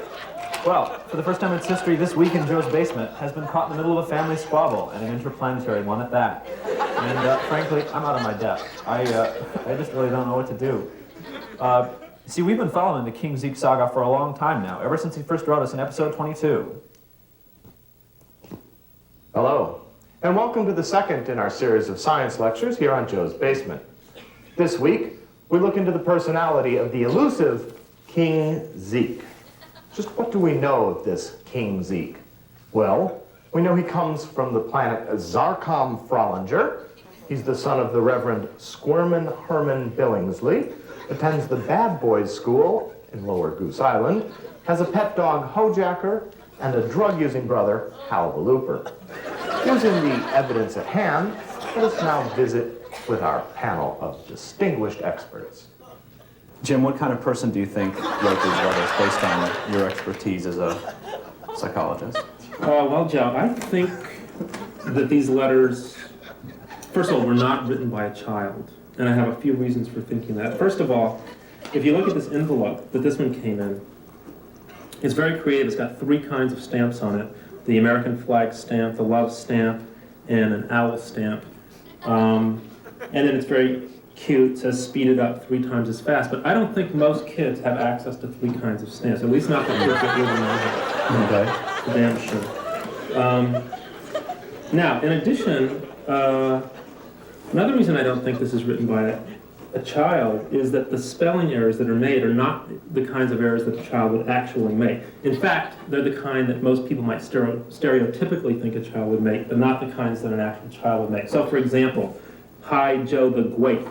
Well, for the first time in its history, this week in Joe's Basement has been caught in the middle of a family squabble, and an interplanetary one at that. And frankly, I'm out of my depth. I just really don't know what to do. See, we've been following the King Zeke saga for a long time now, ever since he first wrote us in episode 22. Hello, and welcome to the second in our series of science lectures here on Joe's Basement. This week, we look into the personality of the elusive King Zeke. Just what do we know of this King Zeke? Well, we know he comes from the planet Zarkum Frolinger. He's the son of the Reverend Squirmin' Herman Billingsley, attends the Bad Boys School in Lower Goose Island, has a pet dog, Hojacker, and a drug-using brother, Hal the Looper. Using the evidence at hand, let us now visit with our panel of distinguished experts. Jim, what kind of person do you think wrote these letters based on your expertise as a psychologist? Well, Joe, I think that these letters, first of all, were not written by a child. And I have a few reasons for thinking that. First of all, if you look at this envelope that this one came in, it's very creative. It's got 3 kinds of stamps on it. The American flag stamp, the love stamp, and an owl stamp. And then it's very cute. It says speed it up 3 times as fast. But I don't think most kids have access to 3 kinds of stamps. At least not the kids that live in the Okay. Damn sure. Now, in addition, another reason I don't think this is written by a child is that the spelling errors that are made are not the kinds of errors that the child would actually make. In fact, they're the kind that most people might stereotypically think a child would make, but not the kinds that an actual child would make. So, for example, hi Joe the Gwait,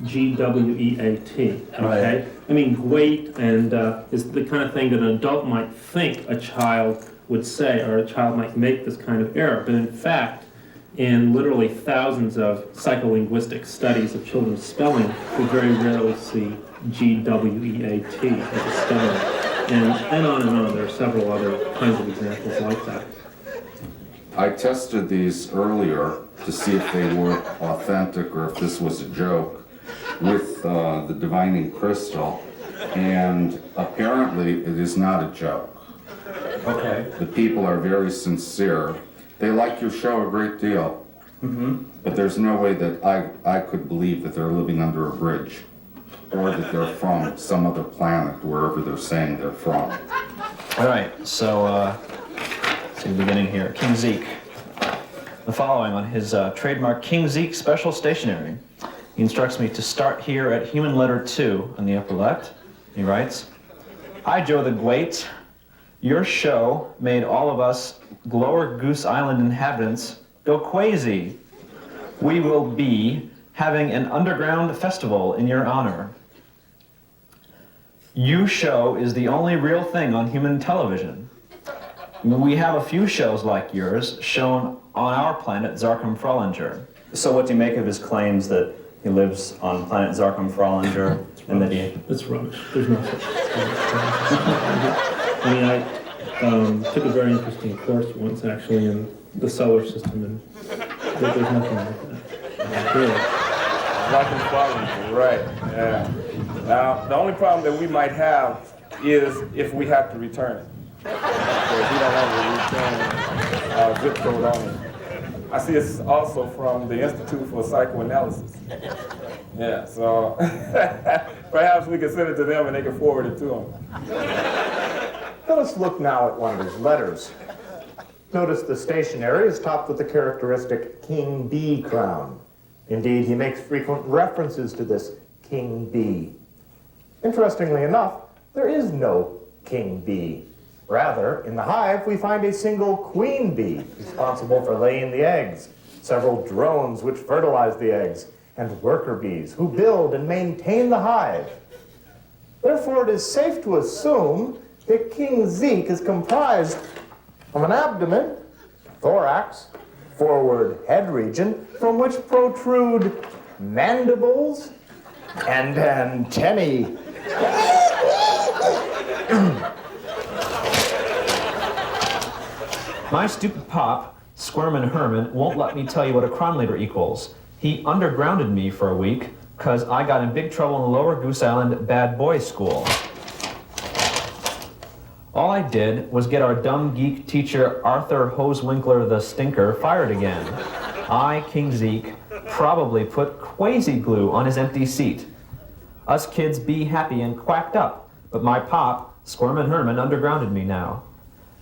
G-W-E-A-T, okay? Right. I mean, gwait and is the kind of thing that an adult might think a child would say, or a child might make this kind of error, but in fact, in literally thousands of psycholinguistic studies of children's spelling, we very rarely see G-W-E-A-T as a spelling. And on and on. There are several other kinds of examples like that. I tested these earlier to see if they were authentic or if this was a joke with the divining crystal, and apparently it is not a joke. Okay. The people are very sincere. They like your show a great deal, but there's no way that I could believe that they're living under a bridge or that they're from some other planet, wherever they're saying they're from. All right, so, let's see the beginning here. King Zeke. the following on his trademark King Zeke special stationery. He instructs me to start here at human letter 2 on the upper left. He writes, "Hi, Joe the Great. Your show made all of us Lower Goose Island inhabitants go crazy. We will be having an underground festival in your honor. You show is the only real thing on human television. We have a few shows like yours shown on our planet Zarkum Frolinger." So what do you make of his claims that he lives on planet Zarkum Frolinger and that he... It's rubbish. There's no such thing. I mean, I took a very interesting course once actually in the solar system, and there's nothing like that. Really. Zarkum Frolinger, right, yeah. Now, the only problem that we might have is if we have to return it. Because we don't have a return zip code on it. I see it's also from the Institute for Psychoanalysis. Yeah, so perhaps we can send it to them and they can forward it to them. Let us look now at one of his letters. Notice the stationery is topped with the characteristic King Bee crown. Indeed, he makes frequent references to this King Bee. Interestingly enough, there is no King Bee. Rather, in the hive, we find a single queen bee responsible for laying the eggs, several drones which fertilize the eggs, and worker bees who build and maintain the hive. Therefore, it is safe to assume that King Zeke is comprised of an abdomen, thorax, forward head region, from which protrude mandibles and antennae. My stupid pop, Squirmin' Herman, won't let me tell you what a chronometer equals. He undergrounded me for a week, cause I got in big trouble in the Lower Goose Island bad boys school. All I did was get our dumb geek teacher Arthur Hosewinkler the Stinker fired again. I, King Zeke, probably put quasi glue on his empty seat. Us kids be happy and quacked up, but my pop, Squirmin' Herman, undergrounded me now.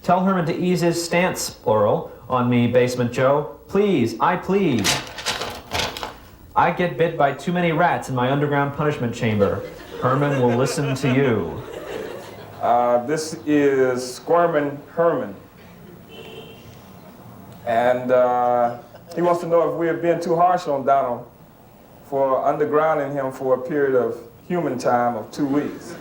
Tell Herman to ease his stance, plural, on me, Basement Joe. Please, I plead. I get bit by too many rats in my underground punishment chamber. Herman will listen to you. This is Squirmin' Herman. And he wants to know if we have been too harsh on Donald for undergrounding him for a period of human time of 2 weeks.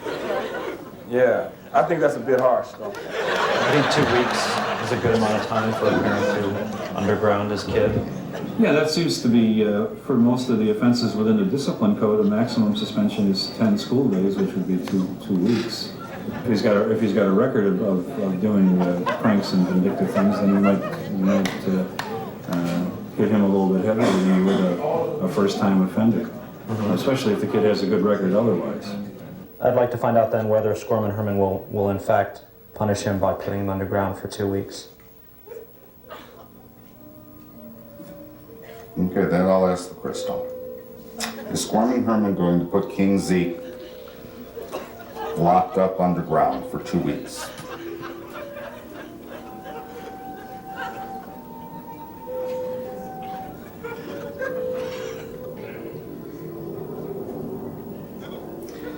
Yeah, I think that's a bit harsh, though. I think 2 weeks is a good amount of time for a parent to underground his kid. Yeah, that seems to be, for most of the offenses within the discipline code, the maximum suspension is 10 school days, which would be two weeks. If he's got a record of doing pranks and vindictive things, then you might hit him a little bit heavier than you would a first-time offender, especially if the kid has a good record otherwise. I'd like to find out then whether Squirmin' Herman will in fact punish him by putting him underground for 2 weeks. Okay, then I'll ask the crystal. Is Squirmin' Herman going to put King Zeke locked up underground for 2 weeks?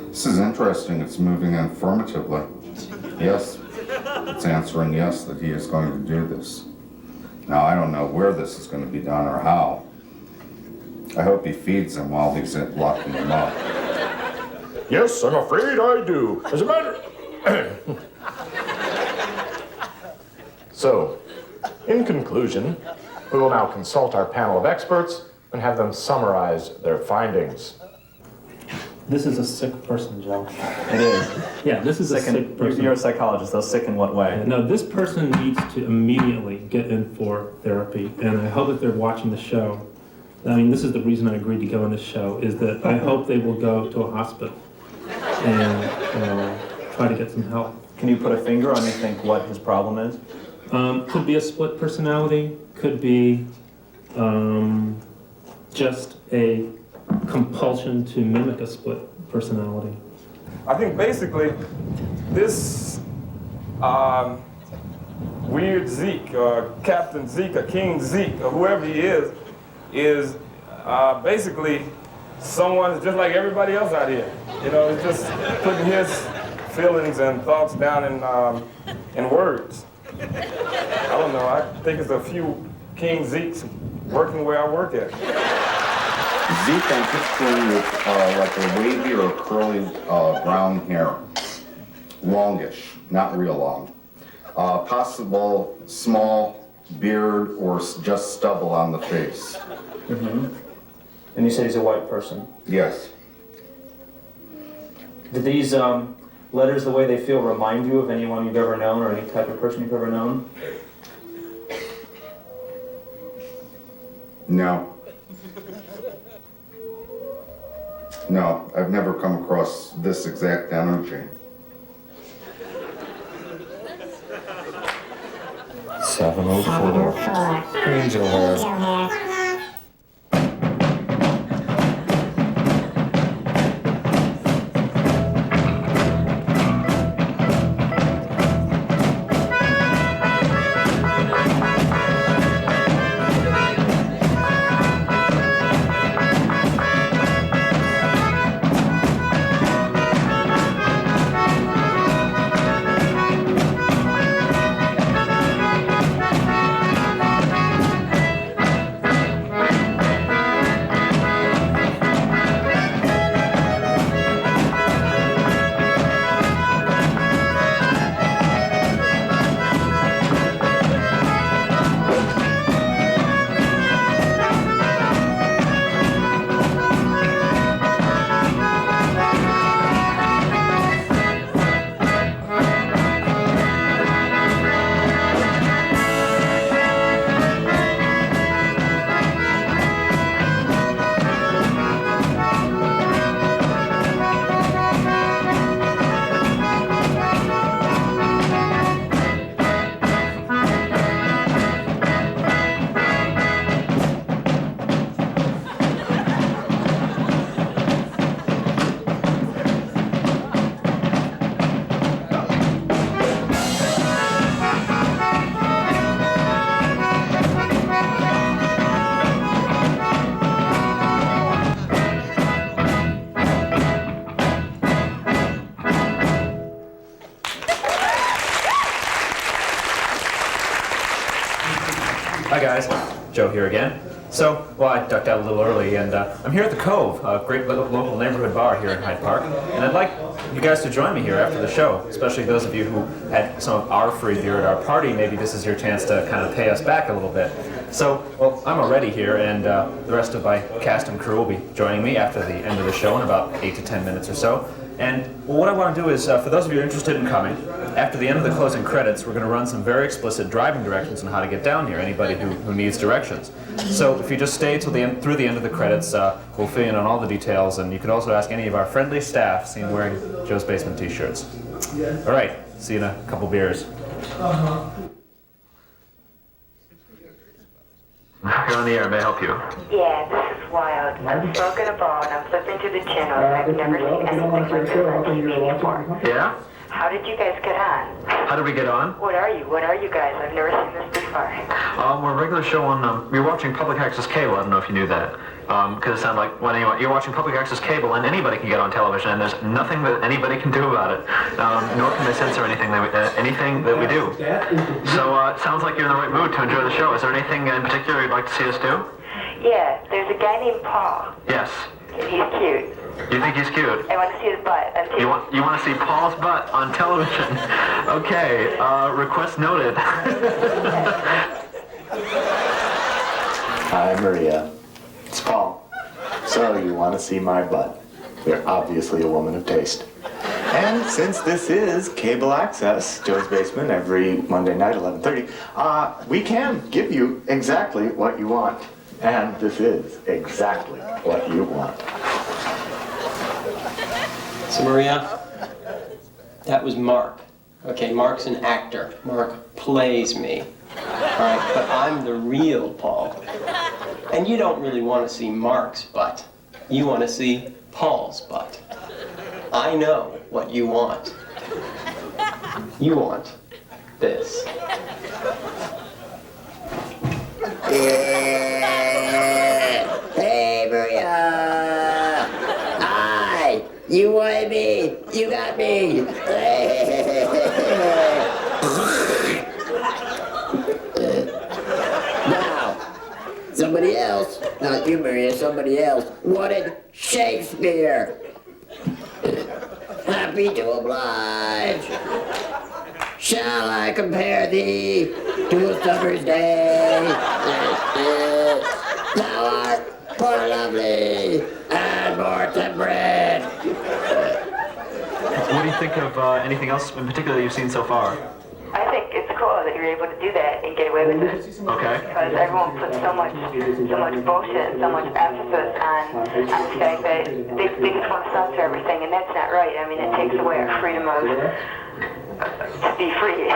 This is interesting. It's moving affirmatively. Yes, it's answering yes that he is going to do this. Now, I don't know where this is going to be done or how. I hope he feeds him while he's locking him up. Yes, I'm afraid I do. As a matter... So, in conclusion, we will now consult our panel of experts and have them summarize their findings. This is a sick person, Joe. It is. Yeah, this is a sick person. You're a psychologist, though. Sick in what way? No, this person needs to immediately get in for therapy, and I hope that they're watching the show. I mean, this is the reason I agreed to go on this show, is that I hope they will go to a hospital and try to get some help. Can you put a finger on, you think, what his problem is? Could be a split personality, could be just a compulsion to mimic a split personality. I think basically this Weird Zeke, or Captain Zeke, or King Zeke, or whoever he is basically someone just like everybody else out here. You know, it's just putting his feelings and thoughts down in words. I don't know, I think it's a few King Zekes working where I work at. Zeke, I'm picturing with like a wavy or curly brown hair. Longish, not real long. Possible small beard or just stubble on the face. Mm-hmm. And you said he's a white person? Yes. Did these letters, the way they feel, remind you of anyone you've ever known or any type of person you've ever known? No. No, I've never come across this exact energy. 704. Angel hair. Hi guys, Joe here again. So, well, I ducked out a little early, and I'm here at the Cove, a great local neighborhood bar here in Hyde Park, and I'd like you guys to join me here after the show, especially those of you who had some of our free beer at our party. Maybe this is your chance to kind of pay us back a little bit. So, well, I'm already here, and the rest of my cast and crew will be joining me after the end of the show in about 8 to 10 minutes or so. And well, what I want to do is, for those of you interested in coming, after the end of the closing credits, we're going to run some very explicit driving directions on how to get down here, anybody who needs directions. So if you just stay till through the end of the credits, we'll fill you in on all the details, and you can also ask any of our friendly staff seen wearing Joe's Basement t-shirts. All right, see you in a couple beers. You're on the air, may I help you? Yeah, this is wild. I'm smoking a ball and I'm flipping through the channels and I've never seen anything like this on TV before. Yeah? How did you guys get on? How did we get on? What are you? What are you guys? I've never seen this before. We're a regular show on, you're watching Public Access Cable. I don't know if you knew that. Because it sounded like, well, anyway, you're watching Public Access Cable and anybody can get on television and there's nothing that anybody can do about it. Nor can they censor anything that we do. So it sounds like you're in the right mood to enjoy the show. Is there anything in particular you'd like to see us do? Yeah, there's a guy named Paul. Yes. He's cute. You think he's cute? I want to see his butt. You want to see Paul's butt on television? Okay, request noted. Hi, Maria. It's Paul. So you want to see my butt. You're obviously a woman of taste. And since this is cable access, Joe's Basement, every Monday night, 11:30, we can give you exactly what you want. And this is exactly what you want. So Maria, that was Mark. Okay, Mark's an actor. Mark plays me. All right, but I'm the real Paul. And you don't really want to see Mark's butt. You want to see Paul's butt. I know what you want. You want this. Hey, Maria! Hi! You wanted me! You got me! Now, somebody else, not you, Maria, somebody else, wanted Shakespeare. Happy to oblige. Shall I compare thee to a summer's day? Thou art more lovely and more temperate. What do you think of anything else in particular you've seen so far? I think it's cool that you're able to do that and get away with it. Okay. Because everyone puts so much bullshit and so much emphasis on the fact that they just want to censor everything, and that's not right. I mean, it takes away our freedom of to be free.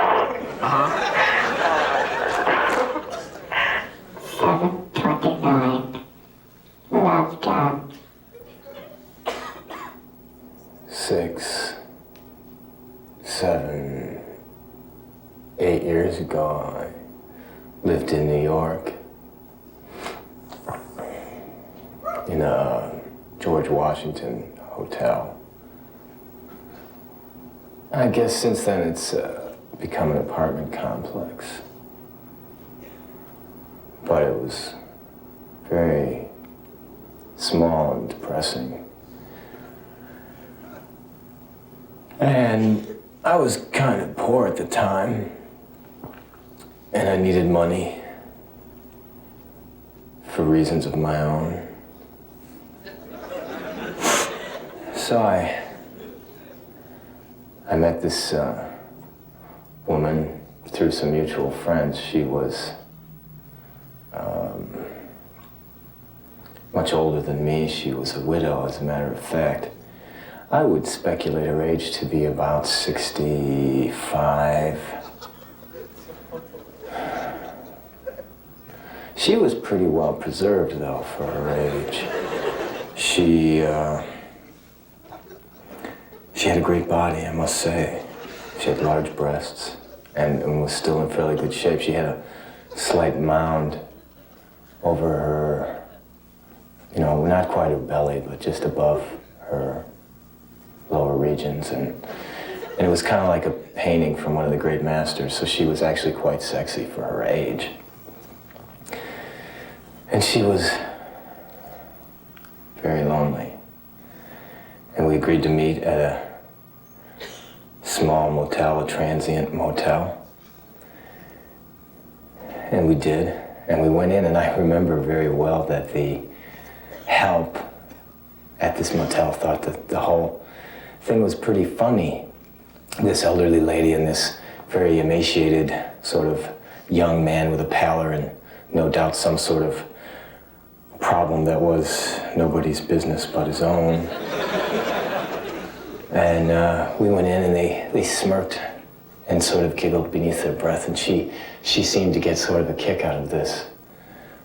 7:29. Love job. 6, 7, 8 years ago, I lived in New York in a George Washington hotel. I guess since then it's become an apartment complex. But it was very small and depressing. And I was kind of poor at the time, and I needed money for reasons of my own. So I met this woman through some mutual friends. She was much older than me. She was a widow, as a matter of fact. I would speculate her age to be about 65. She was pretty well preserved, though, for her age. She had a great body, I must say. She had large breasts and was still in fairly good shape. She had a slight mound over her, you know, not quite her belly, but just above her lower regions, and it was kind of like a painting from one of the great masters, so she was actually quite sexy for her age. And she was very lonely. And we agreed to meet at a small motel, a transient motel. And we did, and we went in, and I remember very well that the help at this motel thought that the whole thing was pretty funny. This elderly lady and this very emaciated sort of young man with a pallor and no doubt some sort of problem that was nobody's business but his own. And we went in and they smirked and sort of giggled beneath their breath, and she seemed to get sort of a kick out of this.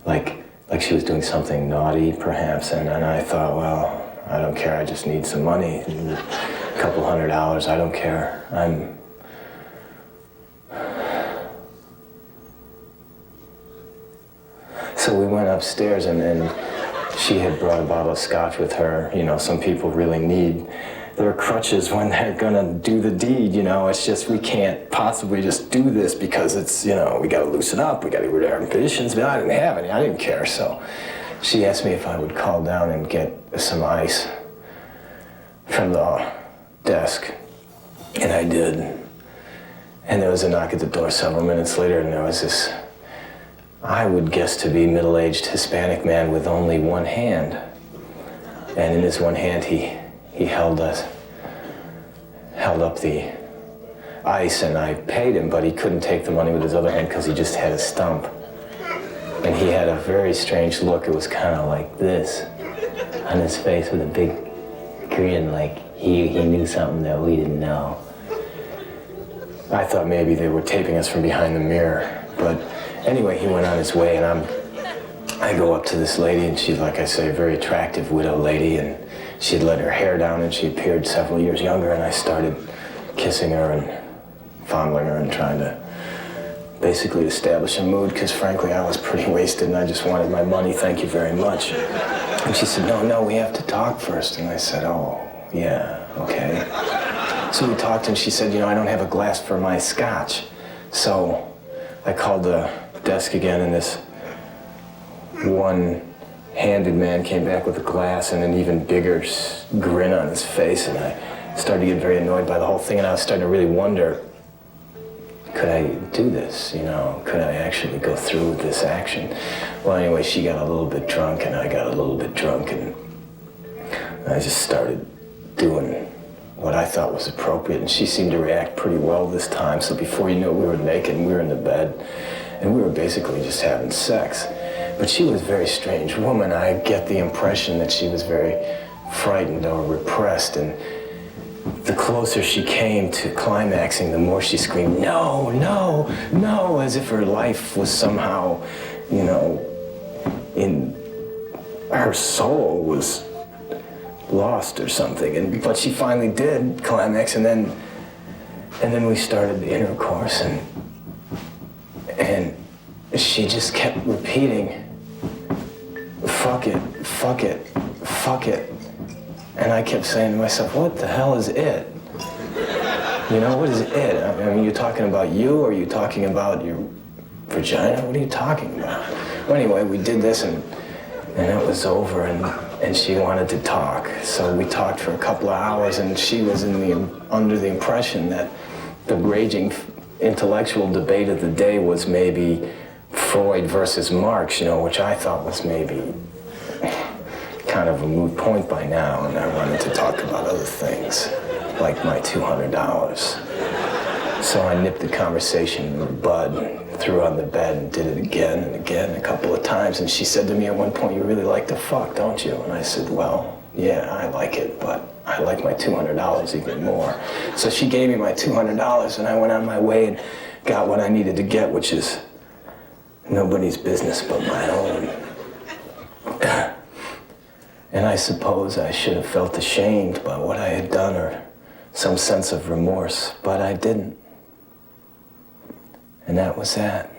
Like she was doing something naughty, perhaps, and I thought, well, I don't care, I just need some money. A couple $100, I don't care. So we went upstairs, and she had brought a bottle of scotch with her. You know, some people really need their crutches when they're gonna do the deed, you know. It's just, we can't possibly just do this because it's, you know, we gotta loosen up, we gotta get rid of our inhibitions, but I didn't have any, I didn't care. So she asked me if I would call down and get some ice from the desk, and I did. And there was a knock at the door several minutes later, and there was this, I would guess to be middle-aged Hispanic man with only one hand. And in his one hand, he held up the ice, and I paid him, but he couldn't take the money with his other hand because he just had a stump. And he had a very strange look. It was kind of like this on his face with a big grin, like he knew something that we didn't know. I thought maybe they were taping us from behind the mirror, but anyway, he went on his way, and I go up to this lady, and she's, like I say, a very attractive widow lady, and she'd let her hair down, and she appeared several years younger, and I started kissing her and fondling her and trying to basically establish a mood, because frankly I was pretty wasted and I just wanted my money, thank you very much. And she said, no, we have to talk first. And I said, oh, yeah, okay. So we talked and she said, I don't have a glass for my scotch. So I called the desk again and this one-handed man came back with a glass and an even bigger grin on his face, and I started to get very annoyed by the whole thing, and I was starting to really wonder, could I do this, Could I actually go through with this action? Well, anyway, she got a little bit drunk and I got a little bit drunk, and I just started doing what I thought was appropriate, and she seemed to react pretty well this time. So before you knew it, we were naked and we were in the bed and we were basically just having sex. But she was a very strange woman. I get the impression that she was very frightened or repressed, and the closer she came to climaxing, the more she screamed, no, no, no, as if her life was somehow, in her soul was lost or something. But she finally did climax, and then we started the intercourse, and she just kept repeating, fuck it, fuck it, fuck it. And I kept saying to myself, what the hell is it? What is it? I mean, you're talking about you, or are you talking about your vagina? What are you talking about? Well, anyway, we did this, and it was over, and she wanted to talk. So we talked for a couple of hours, and she was under the impression that the raging intellectual debate of the day was maybe Freud versus Marx, which I thought was maybe kind of a moot point by now, and I wanted to talk about other things, like my $200. So I nipped the conversation in the bud, threw her on the bed, and did it again and again a couple of times. And she said to me at one point, you really like to fuck, don't you? And I said, well, yeah, I like it, but I like my $200 even more. So she gave me my $200, and I went on my way and got what I needed to get, which is nobody's business but my own. And I suppose I should have felt ashamed by what I had done, or some sense of remorse, but I didn't. And that was that.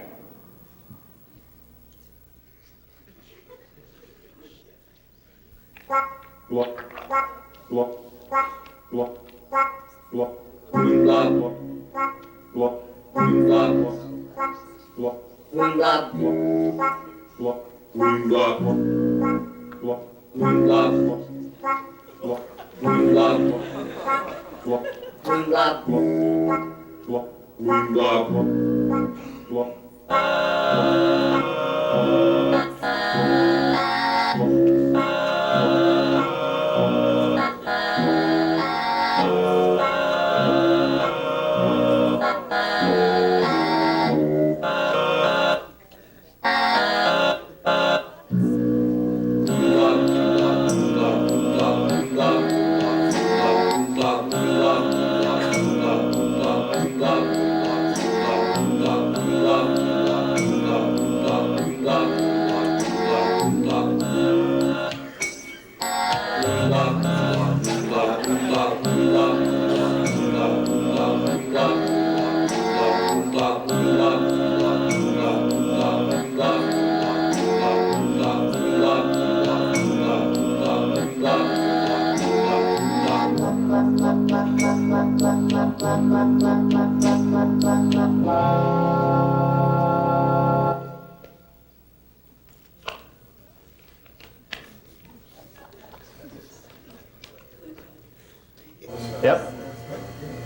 Yep.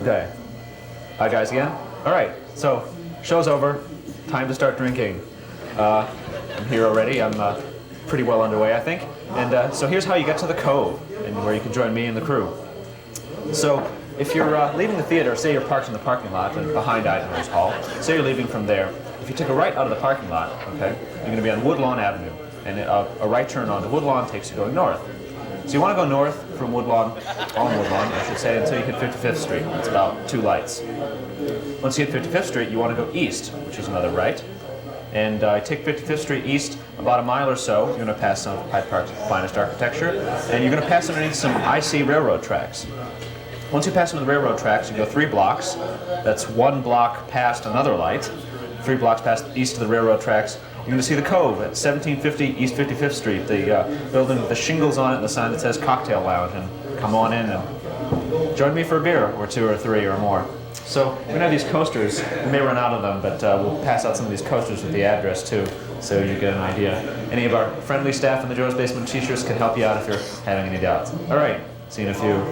Okay. Hi guys again. All right. So show's over. Time to start drinking. I'm here already. I'm pretty well underway, I think. And so here's how you get to the Cove, and where you can join me and the crew. So if you're leaving the theater, say you're parked in the parking lot and behind Eisenhower's Hall, say you're leaving from there. If you take a right out of the parking lot, okay, you're going to be on Woodlawn Avenue, and a right turn onto Woodlawn takes you going north. So you want to go north from Woodlawn, on Woodlawn, I should say, until you hit 55th Street. It's about 2 lights. Once you hit 55th Street, you want to go east, which is another right. And take 55th Street east about a mile or so. You're going to pass some of Hyde Park's finest architecture, and you're going to pass underneath some IC railroad tracks. Once you pass under the railroad tracks, you go 3 blocks. That's 1 block past another light. 3 blocks past east of the railroad tracks, you're going to see the Cove at 1750 East 55th Street, the building with the shingles on it and the sign that says Cocktail Lounge. And come on in and join me for a beer, or 2 or 3 or more. So we're going to have these coasters. We may run out of them, but we'll pass out some of these coasters with the address too, so you get an idea. Any of our friendly staff in the Joe's Basement t-shirts can help you out if you're having any doubts. All right, see you in a few.